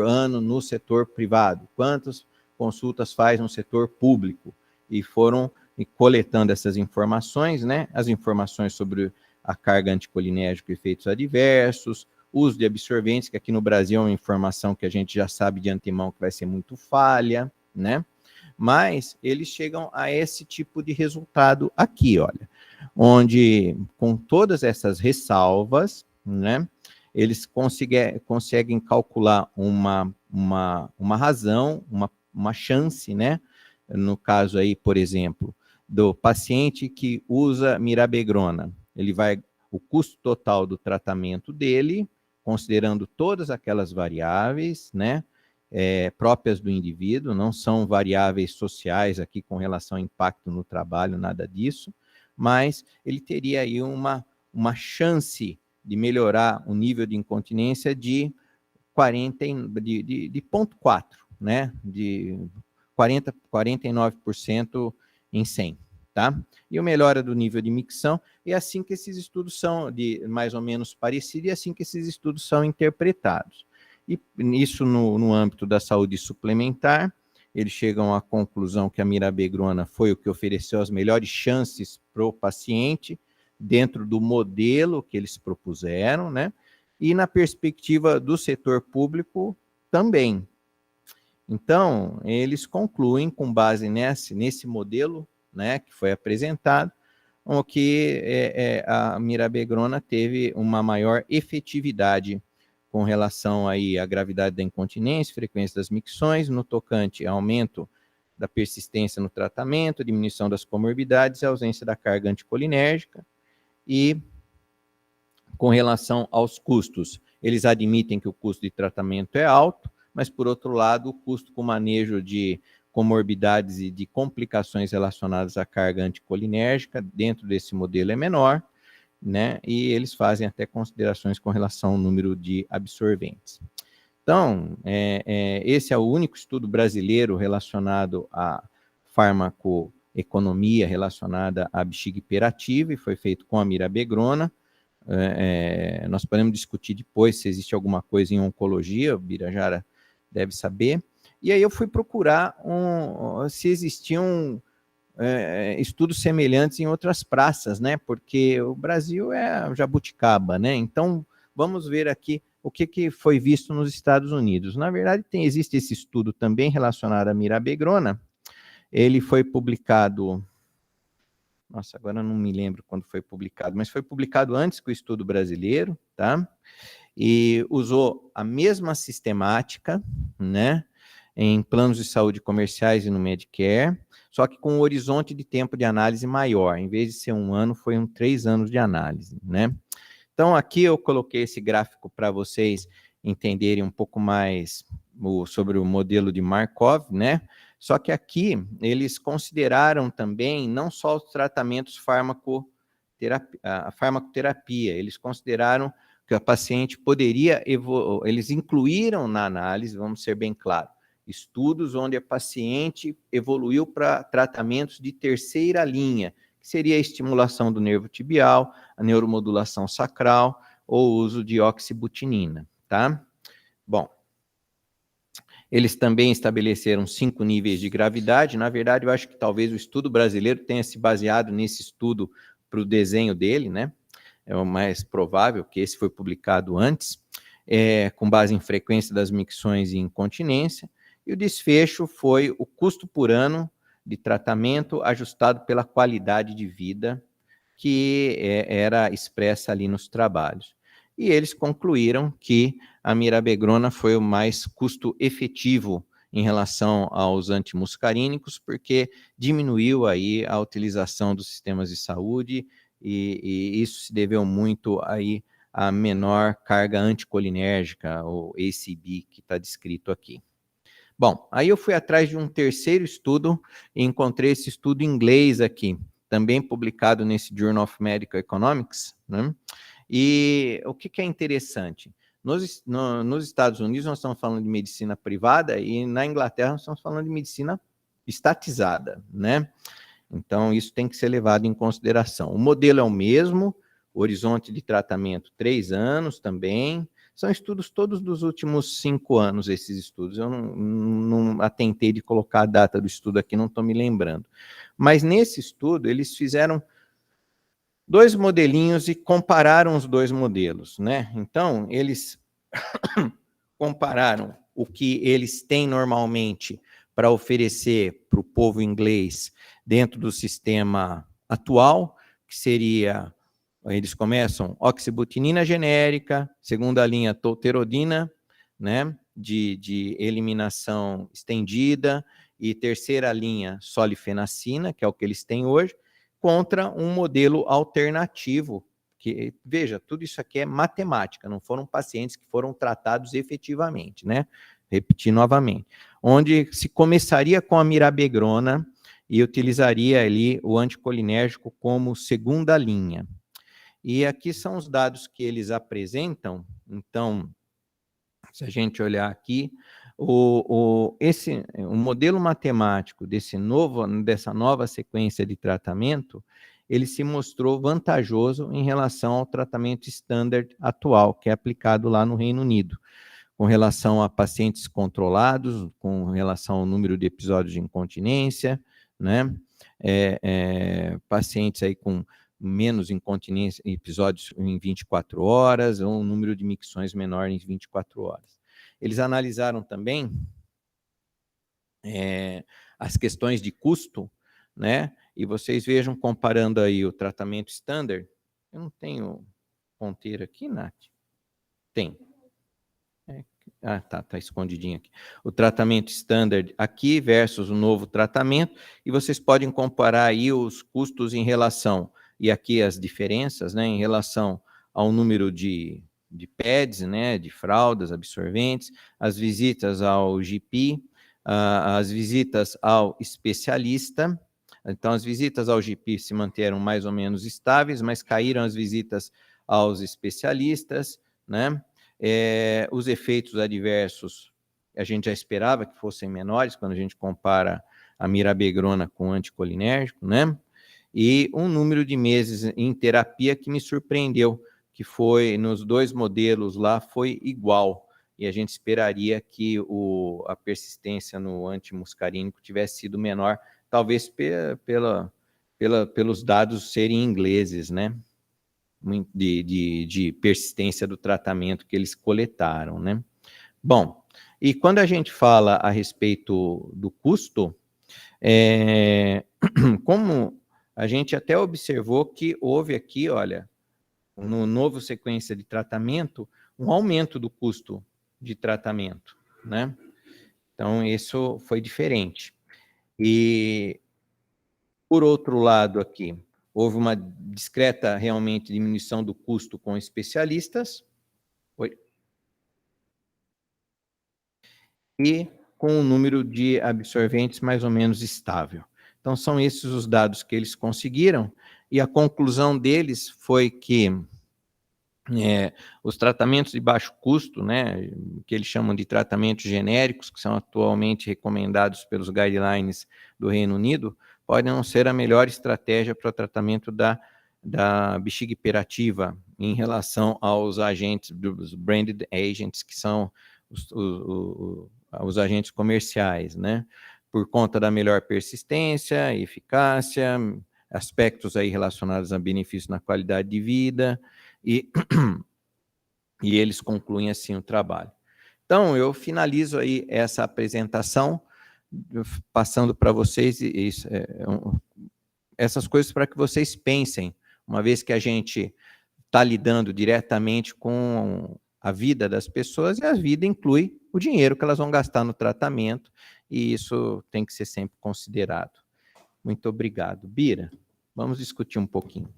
S1: ano no setor privado? Quantas consultas faz no setor público? E foram coletando essas informações, né? As informações sobre a carga anticolinérgica e efeitos adversos, uso de absorventes, que aqui no Brasil é uma informação que a gente já sabe de antemão que vai ser muito falha, né? Mas eles chegam a esse tipo de resultado aqui, olha, onde com todas essas ressalvas, né, eles conseguem calcular uma razão, uma chance, né? No caso aí, por exemplo, do paciente que usa mirabegrona, o custo total do tratamento dele, considerando todas aquelas variáveis, né, próprias do indivíduo, não são variáveis sociais aqui com relação ao impacto no trabalho, nada disso, mas ele teria aí uma chance de melhorar o nível de incontinência de 0,4, né, de 49% em 100, tá? E o melhora do nível de micção, e assim que esses estudos são mais ou menos parecidos, e assim que esses estudos são interpretados. E isso no âmbito da saúde suplementar, eles chegam à conclusão que a mirabegrona foi o que ofereceu as melhores chances para o paciente, dentro do modelo que eles propuseram, né? E na perspectiva do setor público também. Então, eles concluem, com base nesse modelo, né, que foi apresentado, que a mirabegrona teve uma maior efetividade com relação aí à gravidade da incontinência, frequência das micções, no tocante ao aumento da persistência no tratamento, diminuição das comorbidades e ausência da carga anticolinérgica. E com relação aos custos, eles admitem que o custo de tratamento é alto, mas, por outro lado, o custo com manejo de comorbidades e de complicações relacionadas à carga anticolinérgica dentro desse modelo é menor, né? E eles fazem até considerações com relação ao número de absorventes. Então, esse é o único estudo brasileiro relacionado à farmacoeconomia relacionada à bexiga hiperativa, e foi feito com a mirabegrona. Nós podemos discutir depois se existe alguma coisa em oncologia, o Birajara deve saber. E aí eu fui procurar se existiam estudos semelhantes em outras praças, né? Porque o Brasil é jabuticaba, né? Então, vamos ver aqui o que foi visto nos Estados Unidos. Na verdade, existe esse estudo também relacionado à mirabegrona. Ele foi publicado... Nossa, agora eu não me lembro quando foi publicado, mas foi publicado antes que o estudo brasileiro, tá? E usou a mesma sistemática, né, em planos de saúde comerciais e no Medicare, só que com um horizonte de tempo de análise maior. Em vez de ser 1 ano, foi 3 anos de análise, né? Então, aqui eu coloquei esse gráfico para vocês entenderem um pouco mais sobre o modelo de Markov, né? Só que aqui eles consideraram também não só os tratamentos a farmacoterapia, eles consideraram que a paciente poderia eles incluíram na análise, vamos ser bem claros, estudos onde a paciente evoluiu para tratamentos de terceira linha, que seria a estimulação do nervo tibial, a neuromodulação sacral ou o uso de oxibutinina, tá? Bom, eles também estabeleceram 5 níveis de gravidade. Na verdade, eu acho que talvez o estudo brasileiro tenha se baseado nesse estudo para o desenho dele, né? É o mais provável, que esse foi publicado antes, com base em frequência das micções e incontinência, e o desfecho foi o custo por ano de tratamento ajustado pela qualidade de vida que era expressa ali nos trabalhos. E eles concluíram que a mirabegrona foi o mais custo efetivo em relação aos antimuscarínicos, porque diminuiu aí a utilização dos sistemas de saúde, e isso se deveu muito aí à menor carga anticolinérgica, ou ACB, que está descrito aqui. Bom, aí eu fui atrás de um terceiro estudo e encontrei esse estudo em inglês aqui, também publicado nesse Journal of Medical Economics, né? E o que é interessante? Nos Estados Unidos nós estamos falando de medicina privada e na Inglaterra nós estamos falando de medicina estatizada, né? Então, isso tem que ser levado em consideração. O modelo é o mesmo, horizonte de tratamento 3 anos também. São estudos todos dos últimos 5 anos, esses estudos. Eu não atentei de colocar a data do estudo aqui, não estou me lembrando. Mas nesse estudo, eles fizeram 2 modelinhos e compararam os 2 modelos, né? Então, eles compararam o que eles têm normalmente para oferecer para o povo inglês dentro do sistema atual, que seria eles começam oxibutinina genérica, segunda linha tolterodina, né, de eliminação estendida, e terceira linha solifenacina, que é o que eles têm hoje, contra um modelo alternativo, que, veja, tudo isso aqui é matemática, não foram pacientes que foram tratados efetivamente, né? Repetir novamente, onde se começaria com a mirabegrona e utilizaria ali o anticolinérgico como segunda linha. E aqui são os dados que eles apresentam. Então, se a gente olhar aqui, o modelo matemático dessa nova sequência de tratamento, ele se mostrou vantajoso em relação ao tratamento standard atual, que é aplicado lá no Reino Unido, com relação a pacientes controlados, com relação ao número de episódios de incontinência, né? Pacientes aí com menos incontinência, episódios em 24 horas, ou um número de micções menor em 24 horas. Eles analisaram também as questões de custo, né? E vocês vejam, comparando aí o tratamento standard, eu não tenho ponteiro aqui, Nath? Tem. Tá escondidinho aqui. O tratamento standard aqui versus o novo tratamento, e vocês podem comparar aí os custos em relação, e aqui as diferenças, né, em relação ao número de pads, né, de fraldas, absorventes, as visitas ao GP, as visitas ao especialista. Então, as visitas ao GP se manteram mais ou menos estáveis, mas caíram as visitas aos especialistas, né? Os efeitos adversos, a gente já esperava que fossem menores, quando a gente compara a mirabegrona com o anticolinérgico, né? E um número de meses em terapia que me surpreendeu, que foi, nos dois modelos lá, foi igual, e a gente esperaria que a persistência no antimuscarínico tivesse sido menor, talvez pelos dados serem ingleses, né? De persistência do tratamento que eles coletaram, né? Bom, e quando a gente fala a respeito do custo, como a gente até observou que houve aqui, olha, no novo sequência de tratamento, um aumento do custo de tratamento, né? Então, isso foi diferente. E, por outro lado aqui, houve uma discreta, realmente, diminuição do custo com especialistas. E com o número de absorventes mais ou menos estável. Então, são esses os dados que eles conseguiram, e a conclusão deles foi que os tratamentos de baixo custo, né, que eles chamam de tratamentos genéricos, que são atualmente recomendados pelos guidelines do Reino Unido, podem não ser a melhor estratégia para o tratamento da bexiga hiperativa em relação aos agentes, dos branded agents, que são os agentes comerciais, né? Por conta da melhor persistência, eficácia, aspectos aí relacionados a benefício na qualidade de vida, e eles concluem assim o trabalho. Então, eu finalizo aí essa apresentação, passando para vocês essas coisas para que vocês pensem, uma vez que a gente está lidando diretamente com a vida das pessoas, e a vida inclui o dinheiro que elas vão gastar no tratamento, e isso tem que ser sempre considerado. Muito obrigado. Bira, vamos discutir um pouquinho.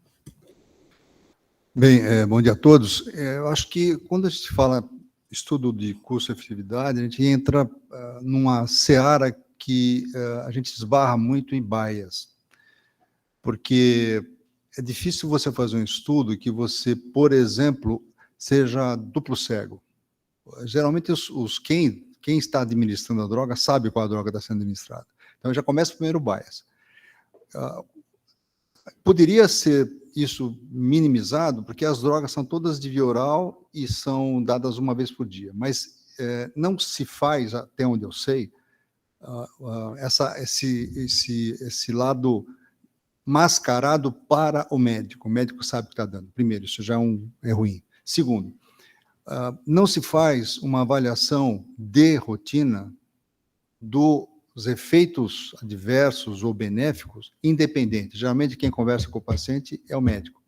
S10: Bem, bom dia a todos. Eu acho que quando a gente fala estudo de custo-efetividade, a gente entra numa seara que a gente esbarra muito em bias, porque é difícil você fazer um estudo que você, por exemplo, seja duplo cego. Geralmente, quem está administrando a droga sabe qual a droga está sendo administrada. Então, já começa o primeiro bias. Poderia ser isso minimizado, porque as drogas são todas de via oral e são dadas uma vez por dia, mas não se faz, até onde eu sei, esse lado mascarado para o médico sabe o que está dando. Primeiro, isso já é ruim. Segundo, não se faz uma avaliação de rotina dos efeitos adversos ou benéficos independentes. Geralmente, quem conversa com o paciente é o médico.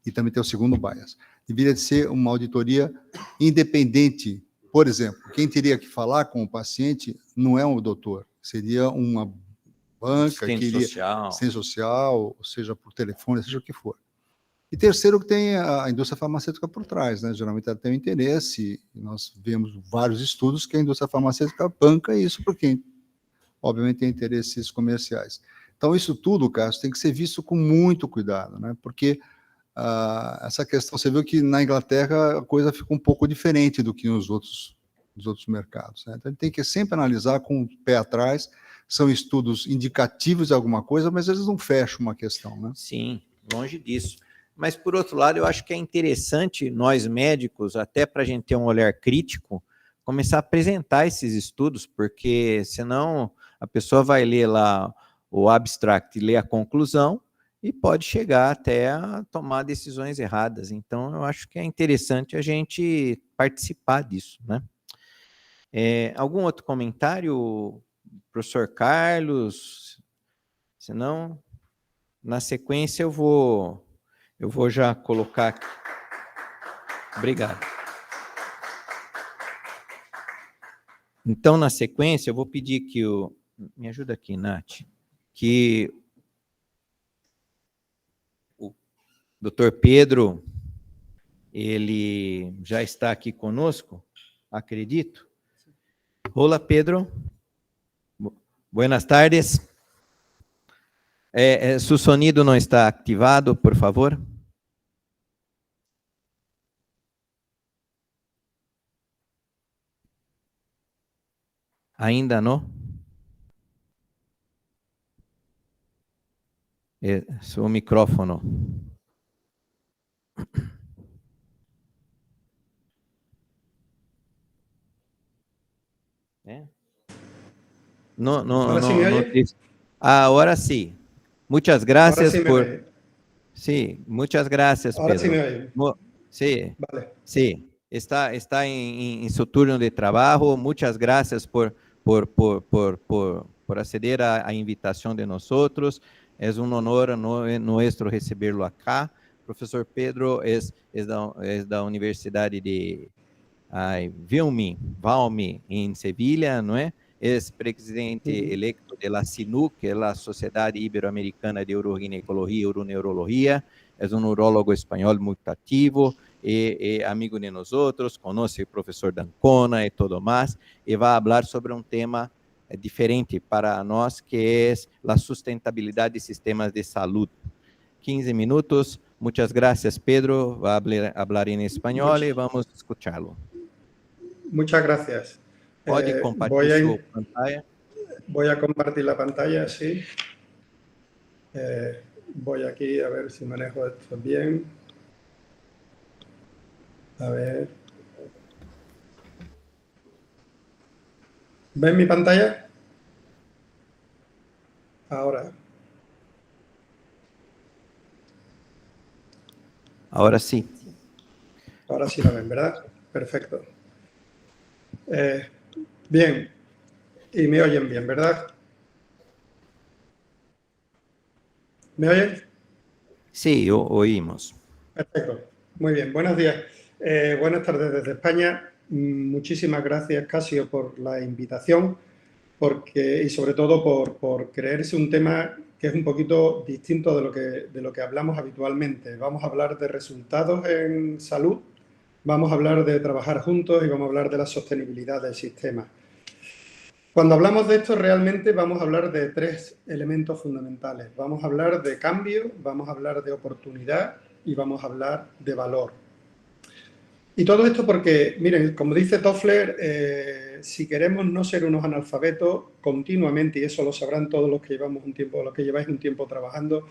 S10: E também tem o segundo bias. Deveria ser uma auditoria independente. Por exemplo, quem teria que falar com o paciente não é um doutor, seria uma banca, assistente social, seja por telefone, seja o que for. E terceiro, que tem a indústria farmacêutica por trás, né? Geralmente ela tem um interesse, e nós vemos vários estudos que a indústria farmacêutica banca isso, porque, obviamente, tem interesses comerciais. Então, isso tudo, Cássio, tem que ser visto com muito cuidado, né? Porque essa questão, você viu que na Inglaterra a coisa fica um pouco diferente do que nos outros mercados, né? Então, a gente tem que sempre analisar com o pé atrás, são estudos indicativos de alguma coisa, mas eles não fecham uma questão, né?
S1: Sim, longe disso. Mas, por outro lado, eu acho que é interessante nós médicos, até para a gente ter um olhar crítico, começar a apresentar esses estudos, porque senão a pessoa vai ler lá o abstract e ler a conclusão e pode chegar até a tomar decisões erradas. Então, eu acho que é interessante a gente participar disso, né? Algum outro comentário, professor Carlos? Senão, na sequência, eu vou já colocar aqui. Obrigado. Então, na sequência, eu vou pedir que me ajuda aqui, Nath, que o Dr. Pedro, ele já está aqui conosco, acredito. Olá, Pedro. Buenas tardes. Su sonido não está ativado, por favor. Ainda não? Seu micrófono.
S11: Ahora sí me oye.
S1: Ahora sí. Muchas gracias
S11: Ahora sí
S1: por...
S11: me oye.
S1: Sí, muchas gracias,
S11: Ahora
S1: Pedro.
S11: sí me oye.
S1: Sí,
S11: Vale.
S1: sí. Está en su turno de trabajo. Muchas gracias por acceder a invitación de nosotros. Es un honor nuestro recibirlo acá. Profesor Pedro es de la Universidad de Valmy, en Sevilla, ¿no es? Es presidente electo de la SINUC, que es la Sociedad Iberoamericana de Uroginecología y Uroneurología. Es un urólogo español muy activo, amigo de nosotros, conoce al profesor D'Ancona y todo más, y va a hablar sobre un tema diferente para nós, que es la sustentabilidad de sistemas de salud. 15 minutos. Muchas gracias, Pedro. Va a hablar en español y vamos a escucharlo.
S11: Muchas gracias.
S1: ¿Puede compartir su pantalla?
S11: Voy a compartir la pantalla, sí. Voy aquí a ver si manejo esto bien. A ver. ¿Ven mi pantalla? Ahora.
S1: Ahora sí.
S11: Ahora sí la ven, ¿verdad? Perfecto. Bien. Y me oyen bien, ¿verdad? ¿Me oyen?
S1: Sí, oímos.
S11: Perfecto. Muy bien. Buenos días. Buenas tardes desde España. Muchísimas gracias, Casio, por la invitación y sobre todo por creerse un tema que es un poquito distinto de lo que hablamos habitualmente. Vamos a hablar de resultados en salud, vamos a hablar de trabajar juntos y vamos a hablar de la sostenibilidad del sistema. Cuando hablamos de esto, realmente vamos a hablar de tres elementos fundamentales. Vamos a hablar de cambio, vamos a hablar de oportunidad y vamos a hablar de valor. Y todo esto porque, miren, como dice Toffler, si queremos no ser unos analfabetos continuamente, y eso lo sabrán todos los que lleváis un tiempo trabajando,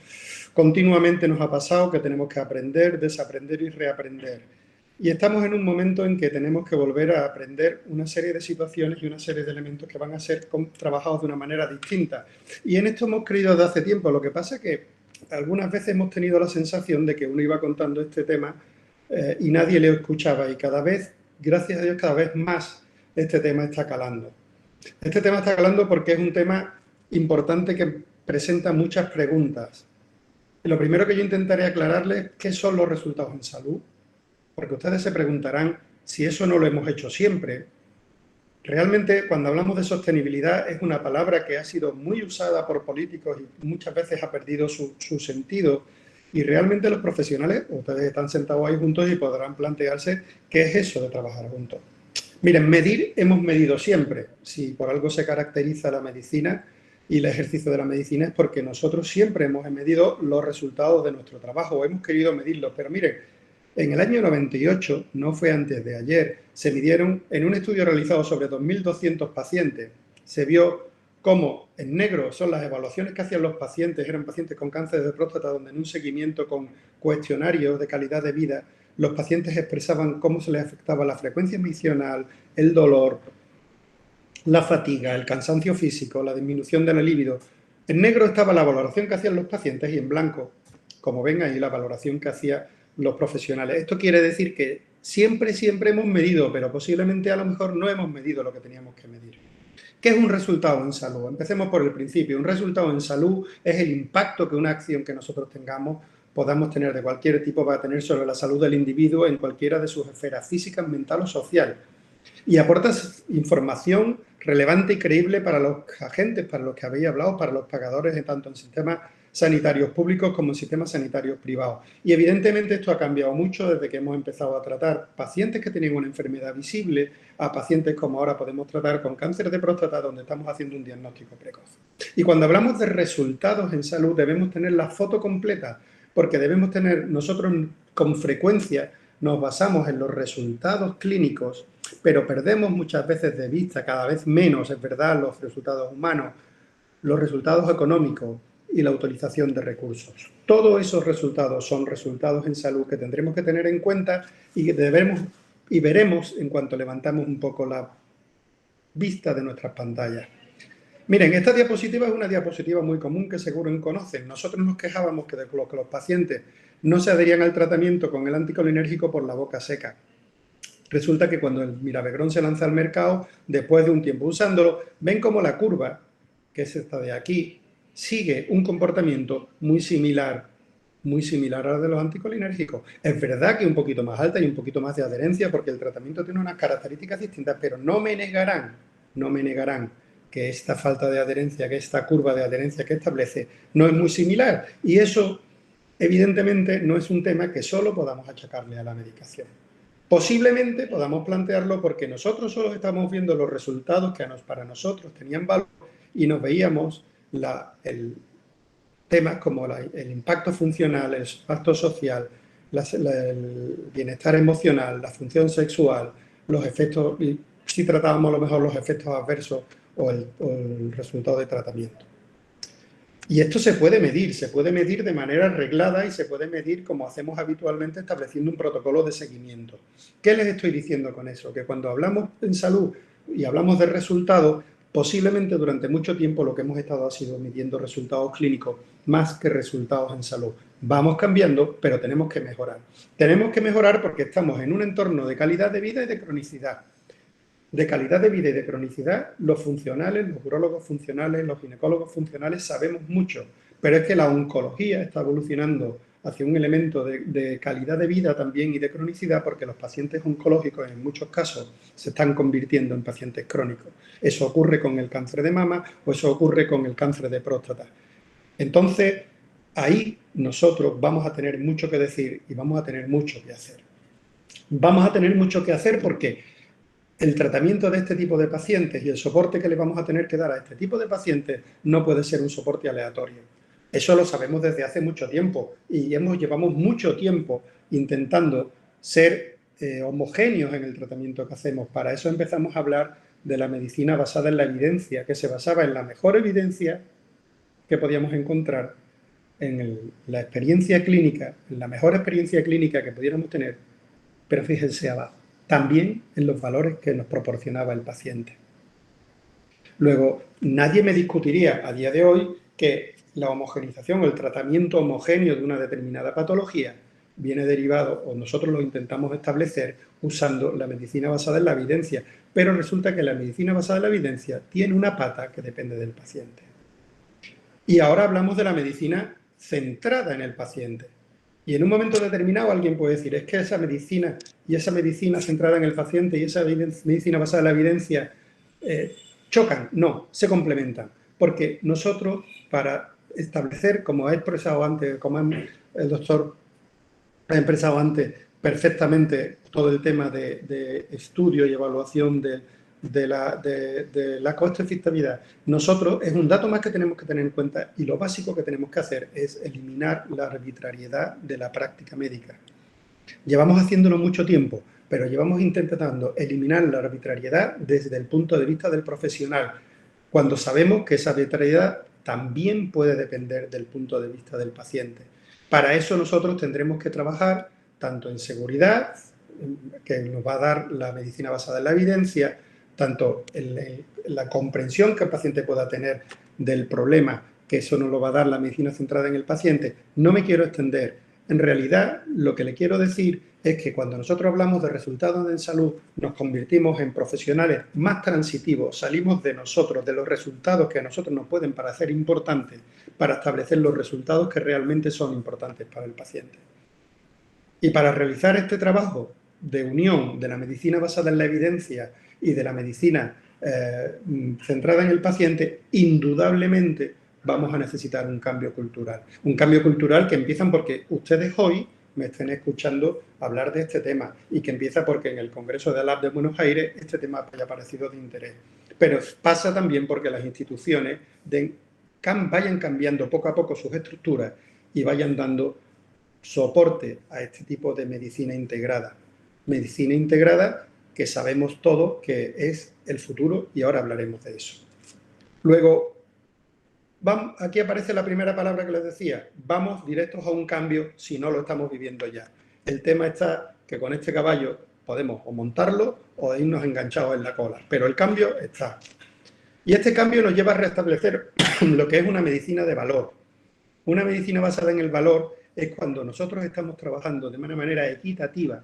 S11: continuamente nos ha pasado que tenemos que aprender, desaprender y reaprender. Y estamos en un momento en que tenemos que volver a aprender una serie de situaciones y una serie de elementos que van a ser trabajados de una manera distinta. Y en esto hemos creído desde hace tiempo. Lo que pasa es que algunas veces hemos tenido la sensación de que uno iba contando este tema y nadie le escuchaba. Y cada vez, gracias a Dios, cada vez más este tema está calando. Este tema está calando porque es un tema importante que presenta muchas preguntas. lo primero que yo intentaré aclararles es qué son los resultados en salud, porque ustedes se preguntarán si eso no lo hemos hecho siempre. Realmente, cuando hablamos de sostenibilidad, es una palabra que ha sido muy usada por políticos y muchas veces ha perdido su sentido. Y realmente los profesionales, ustedes están sentados ahí juntos y podrán plantearse qué es eso de trabajar juntos. Miren, medir hemos medido siempre. Si por algo se caracteriza la medicina y el ejercicio de la medicina es porque nosotros siempre hemos medido los resultados de nuestro trabajo, hemos querido medirlos. Pero miren, en el año 98, no fue antes de ayer, se midieron en un estudio realizado sobre 2.200 pacientes. Se vio cómo en negro son las evaluaciones que hacían los pacientes, eran pacientes con cáncer de próstata, donde en un seguimiento con cuestionarios de calidad de vida, los pacientes expresaban cómo se les afectaba la frecuencia misional, el dolor, la fatiga, el cansancio físico, la disminución de la libido. En negro estaba la valoración que hacían los pacientes y en blanco, como ven ahí, la valoración que hacían los profesionales. Esto quiere decir que siempre hemos medido, pero posiblemente a lo mejor no hemos medido lo que teníamos que medir. ¿Qué es un resultado en salud? Empecemos por el principio. Un resultado en salud es el impacto que una acción que nosotros tengamos podamos tener de cualquier tipo va a tener sobre la salud del individuo en cualquiera de sus esferas físicas, mental o social. Y aporta información relevante y creíble para los agentes, para los que habéis hablado, para los pagadores, tanto en sistemas sanitarios públicos como en sistemas sanitarios privados. Y evidentemente esto ha cambiado mucho desde que hemos empezado a tratar pacientes que tenían una enfermedad visible a pacientes como ahora podemos tratar con cáncer de próstata, donde estamos haciendo un diagnóstico precoz. Y cuando hablamos de resultados en salud debemos tener la foto completa, porque debemos tener, nosotros con frecuencia nos basamos en los resultados clínicos, pero perdemos muchas veces de vista, cada vez menos, es verdad, los resultados humanos, los resultados económicos y la utilización de recursos. Todos esos resultados son resultados en salud que tendremos que tener en cuenta y que debemos y veremos en cuanto levantamos un poco la vista de nuestras pantallas. Miren, esta diapositiva es una diapositiva muy común que seguro conocen. Nosotros nos quejábamos que los pacientes no se adherían al tratamiento con el anticolinérgico por la boca seca. Resulta que cuando el Mirabegrón se lanza al mercado, después de un tiempo usándolo, ven como la curva, que es esta de aquí, sigue un comportamiento muy similar a la de los anticolinérgicos. Es verdad que un poquito más alta y un poquito más de adherencia porque el tratamiento tiene unas características distintas, pero no me negarán que esta falta de adherencia, que esta curva de adherencia que establece no es muy similar. Y eso, evidentemente, no es un tema que solo podamos achacarle a la medicación. Posiblemente podamos plantearlo porque nosotros solo estamos viendo los resultados que para nosotros tenían valor y nos veíamos temas como el impacto funcional, el impacto social, el bienestar emocional, la función sexual, los efectos, y si tratábamos a lo mejor los efectos adversos o el resultado de tratamiento. Y esto se puede medir de manera reglada y se puede medir como hacemos habitualmente estableciendo un protocolo de seguimiento. ¿Qué les estoy diciendo con eso? Que cuando hablamos en salud y hablamos de resultados, posiblemente durante mucho tiempo lo que hemos estado ha sido midiendo resultados clínicos más que resultados en salud. Vamos cambiando, pero tenemos que mejorar. Tenemos que mejorar porque estamos en un entorno de calidad de vida y de cronicidad. De calidad de vida y de cronicidad, los funcionales, los urólogos funcionales, los ginecólogos funcionales sabemos mucho, pero es que la oncología está evolucionando hacia un elemento de calidad de vida también y de cronicidad porque los pacientes oncológicos en muchos casos se están convirtiendo en pacientes crónicos. Eso ocurre con el cáncer de mama o eso ocurre con el cáncer de próstata. Entonces, ahí nosotros vamos a tener mucho que decir y vamos a tener mucho que hacer. Vamos a tener mucho que hacer porque el tratamiento de este tipo de pacientes y el soporte que le vamos a tener que dar a este tipo de pacientes no puede ser un soporte aleatorio. Eso lo sabemos desde hace mucho tiempo y llevamos mucho tiempo intentando ser homogéneos en el tratamiento que hacemos. Para eso empezamos a hablar de la medicina basada en la evidencia, que se basaba en la mejor evidencia que podíamos encontrar en la experiencia clínica, en la mejor experiencia clínica que pudiéramos tener, pero fíjense abajo, también en los valores que nos proporcionaba el paciente. Luego, nadie me discutiría a día de hoy que la homogenización o el tratamiento homogéneo de una determinada patología viene derivado, o nosotros lo intentamos establecer usando la medicina basada en la evidencia, pero resulta que la medicina basada en la evidencia tiene una pata que depende del paciente. Y ahora hablamos de la medicina centrada en el paciente. Y en un momento determinado alguien puede decir, es que esa medicina y esa medicina centrada en el paciente y esa medicina basada en la evidencia chocan. No, se complementan. Porque nosotros, para establecer, como ha expresado antes, como el doctor ha expresado antes perfectamente todo el tema de estudio y evaluación de la coste-efectividad, nosotros es un dato más que tenemos que tener en cuenta y lo básico que tenemos que hacer es eliminar la arbitrariedad de la práctica médica. Llevamos haciéndolo mucho tiempo, pero llevamos intentando eliminar la arbitrariedad desde el punto de vista del profesional, cuando sabemos que esa arbitrariedad también puede depender del punto de vista del paciente. Para eso nosotros tendremos que trabajar tanto en seguridad, que nos va a dar la medicina basada en la evidencia, tanto en la comprensión que el paciente pueda tener del problema, que eso nos lo va a dar la medicina centrada en el paciente. No me quiero extender. En realidad, lo que le quiero decir es que cuando nosotros hablamos de resultados en salud, nos convertimos en profesionales más transitivos, salimos de nosotros, de los resultados que a nosotros nos pueden parecer importantes, para establecer los resultados que realmente son importantes para el paciente. Y para realizar este trabajo de unión de la medicina basada en la evidencia y de la medicina centrada en el paciente, indudablemente vamos a necesitar un cambio cultural. Un cambio cultural que empieza porque ustedes hoy me estén escuchando hablar de este tema y que empieza porque en el Congreso de ALAB de Buenos Aires este tema haya parecido de interés. Pero pasa también porque las instituciones vayan cambiando poco a poco sus estructuras y vayan dando soporte a este tipo de medicina integrada. Medicina integrada que sabemos todos que es el futuro y ahora hablaremos de eso. Luego, aquí aparece la primera palabra que les decía, vamos directos a un cambio si no lo estamos viviendo ya. El tema está que con este caballo podemos o montarlo o irnos enganchados en la cola, pero el cambio está. Y este cambio nos lleva a restablecer lo que es una medicina de valor. Una medicina basada en el valor es cuando nosotros estamos trabajando de una manera equitativa,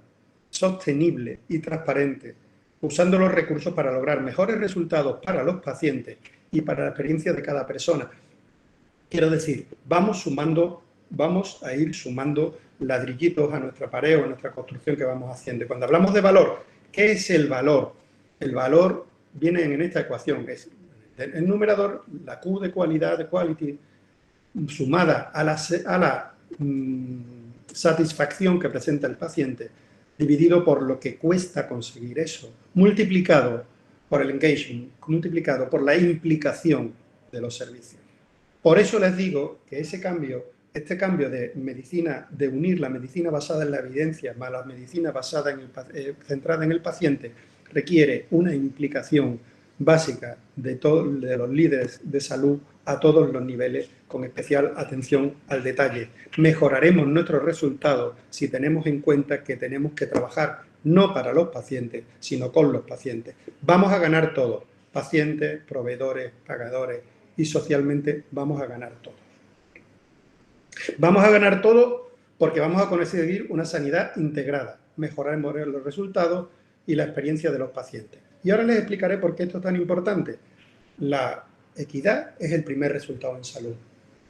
S11: sostenible y transparente, usando los recursos para lograr mejores resultados para los pacientes y para la experiencia de cada persona. Quiero decir, vamos a ir sumando ladrillitos a nuestra pared o a nuestra construcción que vamos haciendo. Y cuando hablamos de valor, ¿qué es el valor? El valor viene en esta ecuación, que es el numerador, la Q de cualidad, de quality, sumada a la satisfacción que presenta el paciente, dividido por lo que cuesta conseguir eso, multiplicado por el engagement, multiplicado por la implicación de los servicios. Por eso les digo que este cambio de medicina, de unir la medicina basada en la evidencia más la medicina basada centrada en el paciente, requiere una implicación básica de los líderes de salud a todos los niveles, con especial atención al detalle. Mejoraremos nuestros resultados si tenemos en cuenta que tenemos que trabajar no para los pacientes, sino con los pacientes. Vamos a ganar todos, pacientes, proveedores, pagadores, y socialmente vamos a ganar todos. Vamos a ganar todos porque vamos a conseguir una sanidad integrada, mejoraremos los resultados y la experiencia de los pacientes. Y ahora les explicaré por qué esto es tan importante. La equidad es el primer resultado en salud.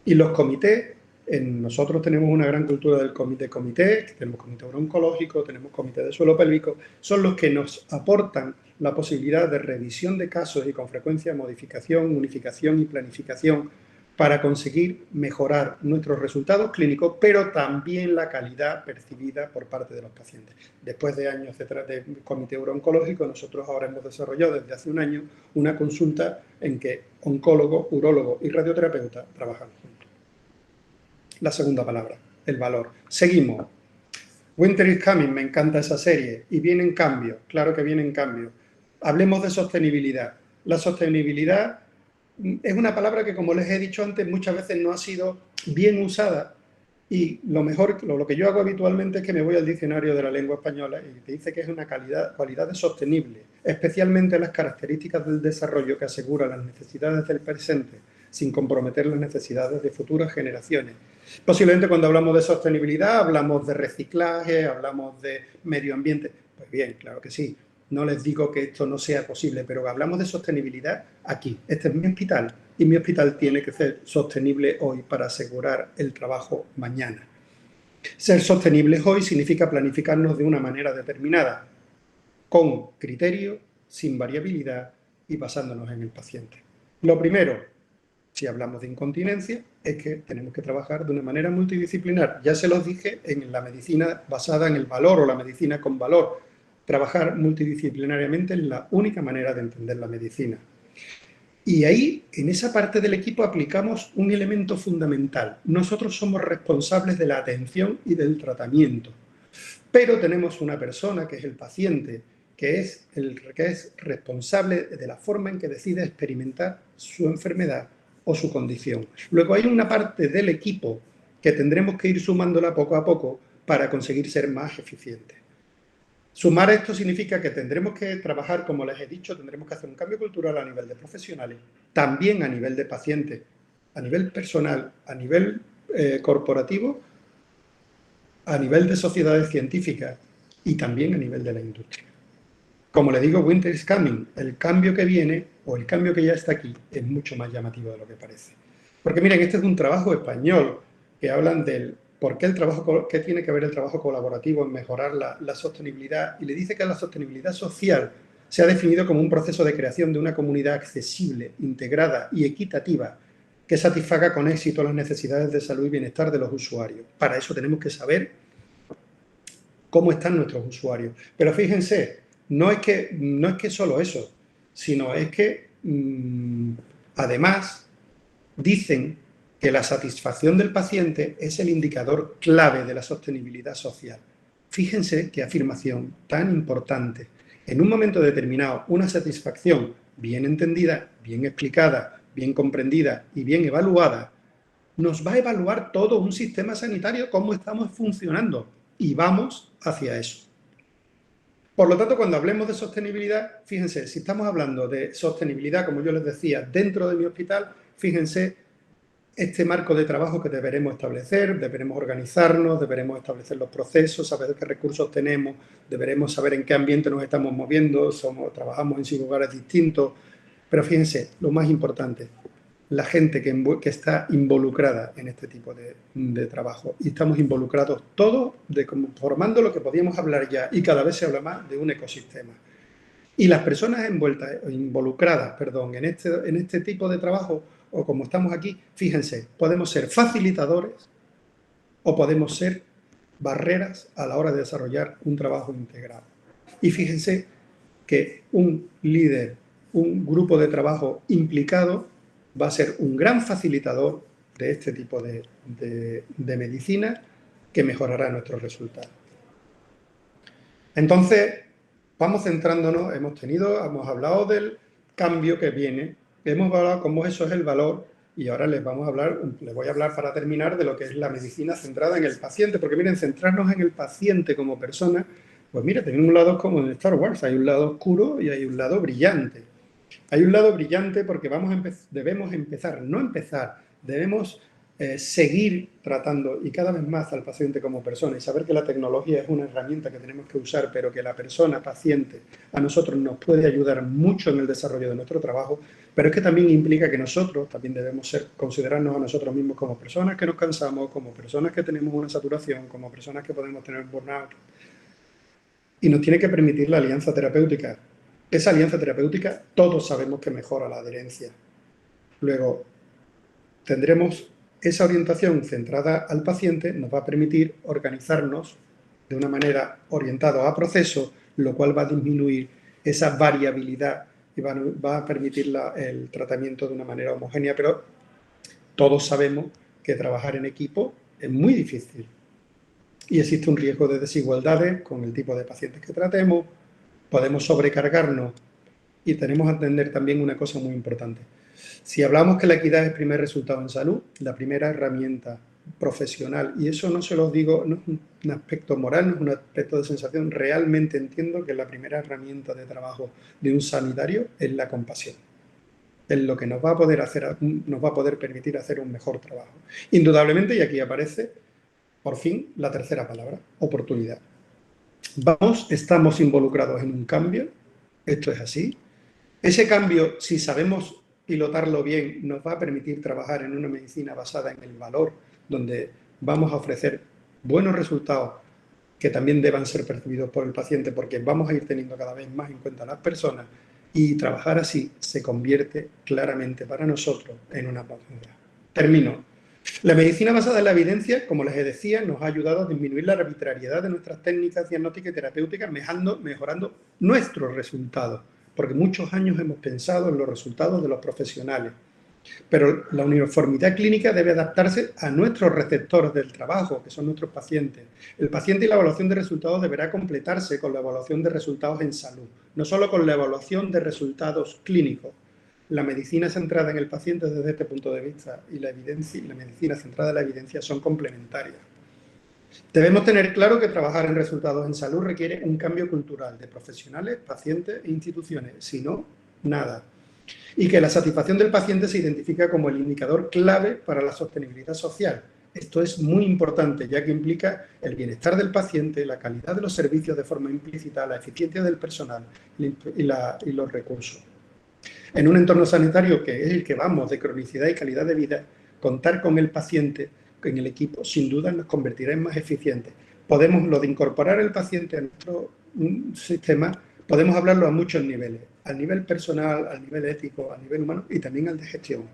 S11: Y los comités, nosotros tenemos una gran cultura del comité, tenemos comité oncológico, tenemos comité de suelo pélvico, son los que nos aportan la posibilidad de revisión de casos y con frecuencia modificación, unificación y planificación para conseguir mejorar nuestros resultados clínicos, pero también la calidad percibida por parte de los pacientes. Después de años de comité oncológico, nosotros ahora hemos desarrollado desde hace un año una consulta en que oncólogo, urólogo y radioterapeuta trabajan juntos. La segunda palabra, el valor. Seguimos. Winter is Coming, me encanta esa serie. Y vienen cambios, claro que vienen cambios. Hablemos de sostenibilidad. La sostenibilidad es una palabra que, como les he dicho antes, muchas veces no ha sido bien usada y lo que yo hago habitualmente es que me voy al diccionario de la lengua española y te dice que es una cualidad sostenible, especialmente las características del desarrollo que asegura las necesidades del presente sin comprometer las necesidades de futuras generaciones. Posiblemente cuando hablamos de sostenibilidad hablamos de reciclaje, hablamos de medio ambiente. Pues bien, claro que sí. No les digo que esto no sea posible, pero hablamos de sostenibilidad aquí. Este es mi hospital, y mi hospital tiene que ser sostenible hoy para asegurar el trabajo mañana. Ser sostenibles hoy significa planificarnos de una manera determinada, con criterio, sin variabilidad y basándonos en el paciente. Lo primero, si hablamos de incontinencia, es que tenemos que trabajar de una manera multidisciplinar. Ya se los dije en la medicina basada en el valor o la medicina con valor. Trabajar multidisciplinariamente es la única manera de entender la medicina. Y ahí, en esa parte del equipo, aplicamos un elemento fundamental. Nosotros somos responsables de la atención y del tratamiento, pero tenemos una persona, que es el paciente, que es responsable de la forma en que decide experimentar su enfermedad o su condición. Luego hay una parte del equipo que tendremos que ir sumándola poco a poco para conseguir ser más eficientes. Sumar esto significa que tendremos que trabajar, como les he dicho, tendremos que hacer un cambio cultural a nivel de profesionales, también a nivel de pacientes, a nivel personal, a nivel corporativo, a nivel de sociedades científicas y también a nivel de la industria. Como le digo, winter is coming. El cambio que viene, o el cambio que ya está aquí, es mucho más llamativo de lo que parece. Porque miren, este es un trabajo español que hablan del por qué qué tiene que ver el trabajo colaborativo en mejorar la sostenibilidad, y le dice que la sostenibilidad social se ha definido como un proceso de creación de una comunidad accesible, integrada y equitativa que satisfaga con éxito las necesidades de salud y bienestar de los usuarios. Para eso tenemos que saber cómo están nuestros usuarios. Pero fíjense, no es que solo eso, sino es que además dicen que la satisfacción del paciente es el indicador clave de la sostenibilidad social. Fíjense qué afirmación tan importante. En un momento determinado, una satisfacción bien entendida, bien explicada, bien comprendida y bien evaluada, nos va a evaluar todo un sistema sanitario, cómo estamos funcionando, y vamos hacia eso. Por lo tanto, cuando hablemos de sostenibilidad, fíjense, si estamos hablando de sostenibilidad, como yo les decía, dentro de mi hospital, fíjense este marco de trabajo que deberemos establecer, deberemos organizarnos, deberemos establecer los procesos, saber qué recursos tenemos, deberemos saber en qué ambiente nos estamos moviendo, trabajamos en 5 lugares distintos, pero fíjense, lo más importante, la gente que está involucrada en este tipo de trabajo, y estamos involucrados todos formando lo que podíamos hablar ya, y cada vez se habla más de un ecosistema. Y las personas involucradas en este tipo de trabajo, o como estamos aquí, fíjense, podemos ser facilitadores o podemos ser barreras a la hora de desarrollar un trabajo integrado. Y fíjense que un líder, un grupo de trabajo implicado, va a ser un gran facilitador de este tipo de medicina que mejorará nuestros resultados. Entonces, vamos centrándonos, hemos hablado del cambio que viene, hemos hablado cómo eso es el valor, y ahora les voy a hablar para terminar de lo que es la medicina centrada en el paciente, porque miren, centrarnos en el paciente como persona, pues mira, tenemos un lado como en Star Wars, hay un lado oscuro y hay un lado brillante. Hay un lado brillante porque debemos seguir tratando y cada vez más al paciente como persona, y saber que la tecnología es una herramienta que tenemos que usar, pero que la persona, paciente, a nosotros nos puede ayudar mucho en el desarrollo de nuestro trabajo, pero es que también implica que nosotros también debemos considerarnos a nosotros mismos como personas que nos cansamos, como personas que tenemos una saturación, como personas que podemos tener burnout, y nos tiene que permitir la alianza terapéutica. Esa alianza terapéutica todos sabemos que mejora la adherencia. Luego, tendremos esa orientación centrada al paciente, nos va a permitir organizarnos de una manera orientada a procesos, lo cual va a disminuir esa variabilidad y va a permitir el tratamiento de una manera homogénea, pero todos sabemos que trabajar en equipo es muy difícil y existe un riesgo de desigualdades con el tipo de pacientes que tratemos, podemos sobrecargarnos, y tenemos que entender también una cosa muy importante. Si hablamos que la equidad es el primer resultado en salud, la primera herramienta profesional, y eso no se los digo, no es un aspecto moral, no es un aspecto de sensación, realmente entiendo que la primera herramienta de trabajo de un sanitario es la compasión. Es lo que nos va a poder permitir hacer un mejor trabajo. Indudablemente, y aquí aparece, por fin, la tercera palabra, oportunidad. Estamos involucrados en un cambio, esto es así. Ese cambio, si sabemos pilotarlo bien, nos va a permitir trabajar en una medicina basada en el valor, donde vamos a ofrecer buenos resultados que también deban ser percibidos por el paciente, porque vamos a ir teniendo cada vez más en cuenta a las personas, y trabajar así se convierte claramente para nosotros en una oportunidad. Termino. La medicina basada en la evidencia, como les decía, nos ha ayudado a disminuir la arbitrariedad de nuestras técnicas diagnósticas y terapéuticas, mejorando nuestros resultados, porque muchos años hemos pensado en los resultados de los profesionales. Pero la uniformidad clínica debe adaptarse a nuestros receptores del trabajo, que son nuestros pacientes. El paciente y la evaluación de resultados deberá completarse con la evaluación de resultados en salud, no solo con la evaluación de resultados clínicos. La medicina centrada en el paciente desde este punto de vista y la medicina centrada en la evidencia son complementarias. Debemos tener claro que trabajar en resultados en salud requiere un cambio cultural de profesionales, pacientes e instituciones, si no, nada. Y que la satisfacción del paciente se identifica como el indicador clave para la sostenibilidad social. Esto es muy importante, ya que implica el bienestar del paciente, la calidad de los servicios de forma implícita, la eficiencia del personal y los recursos. En un entorno sanitario que es el que vamos, de cronicidad y calidad de vida, contar con el paciente en el equipo sin duda nos convertirá en más eficientes. Podemos, lo de incorporar el paciente a nuestro sistema, podemos hablarlo a muchos niveles, al nivel personal, al nivel ético, al nivel humano y también al de gestión.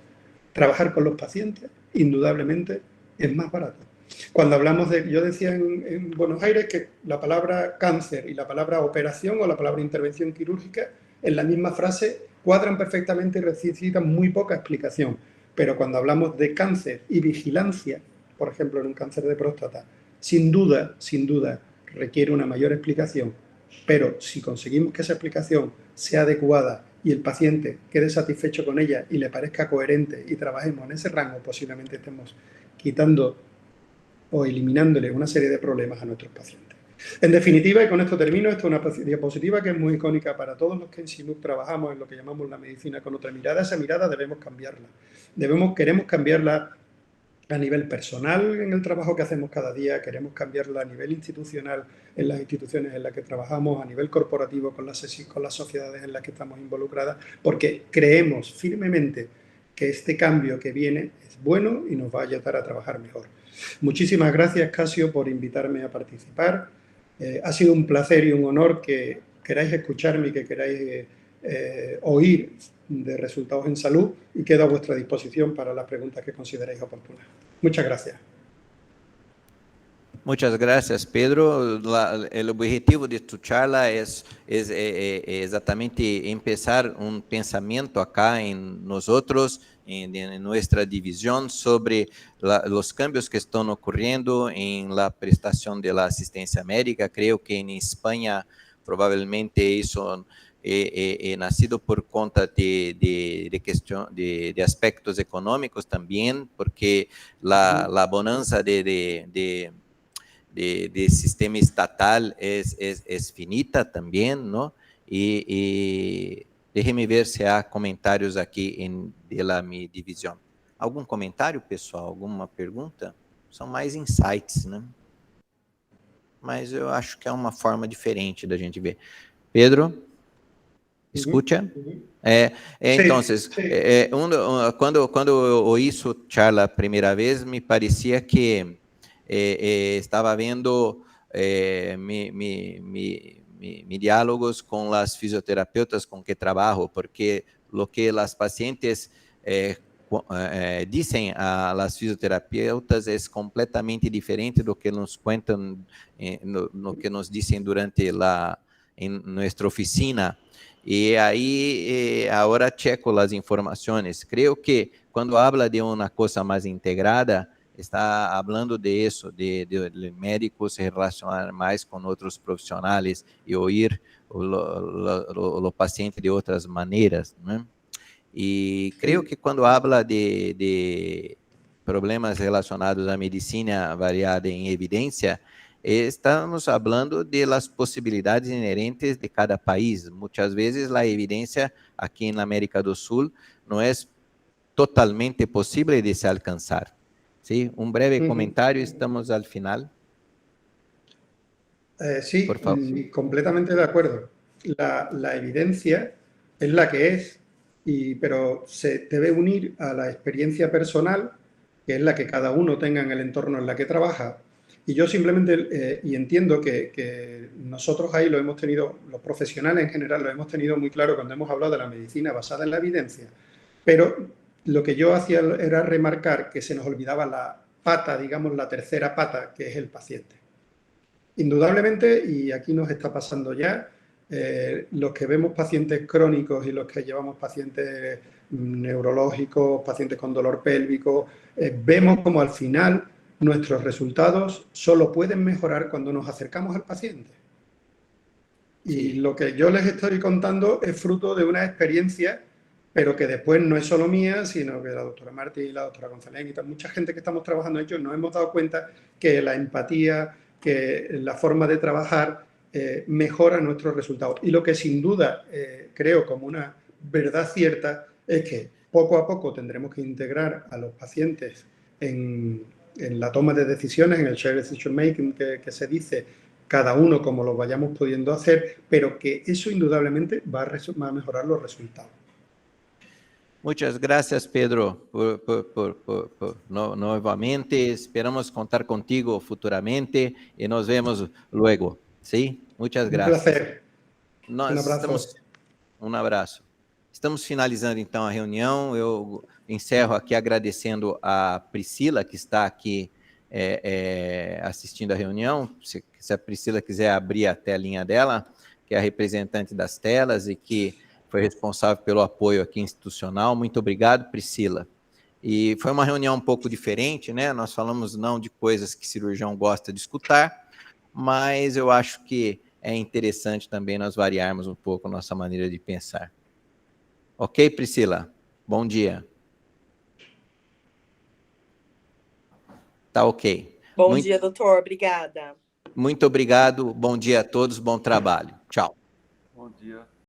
S11: Trabajar con los pacientes, indudablemente, es más barato. Cuando hablamos de, yo decía en Buenos Aires que la palabra cáncer y la palabra operación o la palabra intervención quirúrgica en la misma frase cuadran perfectamente y necesitan muy poca explicación. Pero cuando hablamos de cáncer y vigilancia, por ejemplo, en un cáncer de próstata, sin duda, requiere una mayor explicación. Pero si conseguimos que esa explicación sea adecuada y el paciente quede satisfecho con ella y le parezca coherente y trabajemos en ese rango, posiblemente estemos quitando o eliminándole una serie de problemas a nuestros pacientes. En definitiva, y con esto termino, esta es una diapositiva que es muy icónica para todos los que en SINUP trabajamos en lo que llamamos la medicina con otra mirada. Esa mirada debemos cambiarla. Queremos cambiarla a nivel personal en el trabajo que hacemos cada día, queremos cambiarla a nivel institucional en las instituciones en las que trabajamos, a nivel corporativo con las sociedades en las que estamos involucradas, porque creemos firmemente que este cambio que viene es bueno y nos va a ayudar a trabajar mejor. Muchísimas gracias, Casio, por invitarme a participar. Ha sido un placer y un honor que queráis escucharme y que queráis oír de resultados en salud, y quedo a vuestra disposición para las preguntas que consideréis oportunas. Muchas gracias.
S1: Muchas gracias, Pedro. El objetivo de tu charla es exatamente empezar un pensamiento acá en nosotros, en nuestra división, sobre los cambios que están ocurriendo en la prestación de la asistencia médica. Creo que en España probablemente eso nacido por conta de aspectos económicos también, porque la bonanza de sistema estatal es finita también, ¿no? Y déjeme ver se há comentários aqui de minha divisão. Algum comentário, pessoal? Alguma pergunta? São mais insights, né? Mas eu acho que é uma forma diferente da gente ver. Pedro, escucha? Então, quando eu ouvi sua charla a primeira vez, me parecia que estava vendo mi diálogos con las fisioterapeutas con que trabajo, porque lo que las pacientes dicen a las fisioterapeutas es completamente diferente de lo que nos cuentan, lo que nos dicen durante en nuestra oficina. Y ahí ahora checo las informaciones. Creo que cuando habla de una cosa más integrada, está hablando de eso, de médicos se relacionar más con otros profesionales y oír los pacientes de otras maneras, ¿no? Y creo que cuando habla de problemas relacionados a medicina variada en evidencia, estamos hablando de las posibilidades inherentes de cada país. Muchas veces la evidencia aquí en América do Sul no es totalmente posible de se alcanzar. Sí, un breve comentario, estamos al final.
S11: Sí, por favor. Completamente de acuerdo. La evidencia es la que es, pero se debe unir a la experiencia personal, que es la que cada uno tenga en el entorno en la que trabaja. Y yo simplemente, y entiendo que nosotros ahí lo hemos tenido, los profesionales en general lo hemos tenido muy claro cuando hemos hablado de la medicina basada en la evidencia, pero lo que yo hacía era remarcar que se nos olvidaba la pata, digamos la tercera pata, que es el paciente. Indudablemente, y aquí nos está pasando ya, los que vemos pacientes crónicos y los que llevamos pacientes neurológicos, pacientes con dolor pélvico, vemos como al final nuestros resultados solo pueden mejorar cuando nos acercamos al paciente. Y lo que yo les estoy contando es fruto de una experiencia, pero que después no es solo mía, sino que la doctora Martí y la doctora González y mucha gente que estamos trabajando en ello nos hemos dado cuenta que la empatía, que la forma de trabajar mejora nuestros resultados. Y lo que sin duda creo como una verdad cierta es que poco a poco tendremos que integrar a los pacientes en la toma de decisiones, en el shared decision making que se dice, cada uno como lo vayamos pudiendo hacer, pero que eso indudablemente va a mejorar los resultados.
S1: Muchas gracias, Pedro, nuevamente. Esperamos contar contigo futuramente y nos vemos luego. ¿Sí? Muchas gracias.
S11: Un placer.
S1: Um abraço. Estamos finalizando, então, a reunião. Eu encerro aqui agradecendo a Priscila, que está aqui assistindo a reunião. Se a Priscila quiser abrir a telinha dela, que é a representante das telas e que foi responsável pelo apoio aqui institucional. Muito obrigado, Priscila. E foi uma reunião um pouco diferente, né? Nós falamos não de coisas que cirurgião gosta de escutar, mas eu acho que é interessante também nós variarmos um pouco a nossa maneira de pensar. Ok, Priscila? Bom dia. Tá ok.
S12: Bom dia, doutor. Obrigada.
S1: Muito obrigado. Bom dia a todos. Bom trabalho. Tchau.
S6: Bom dia.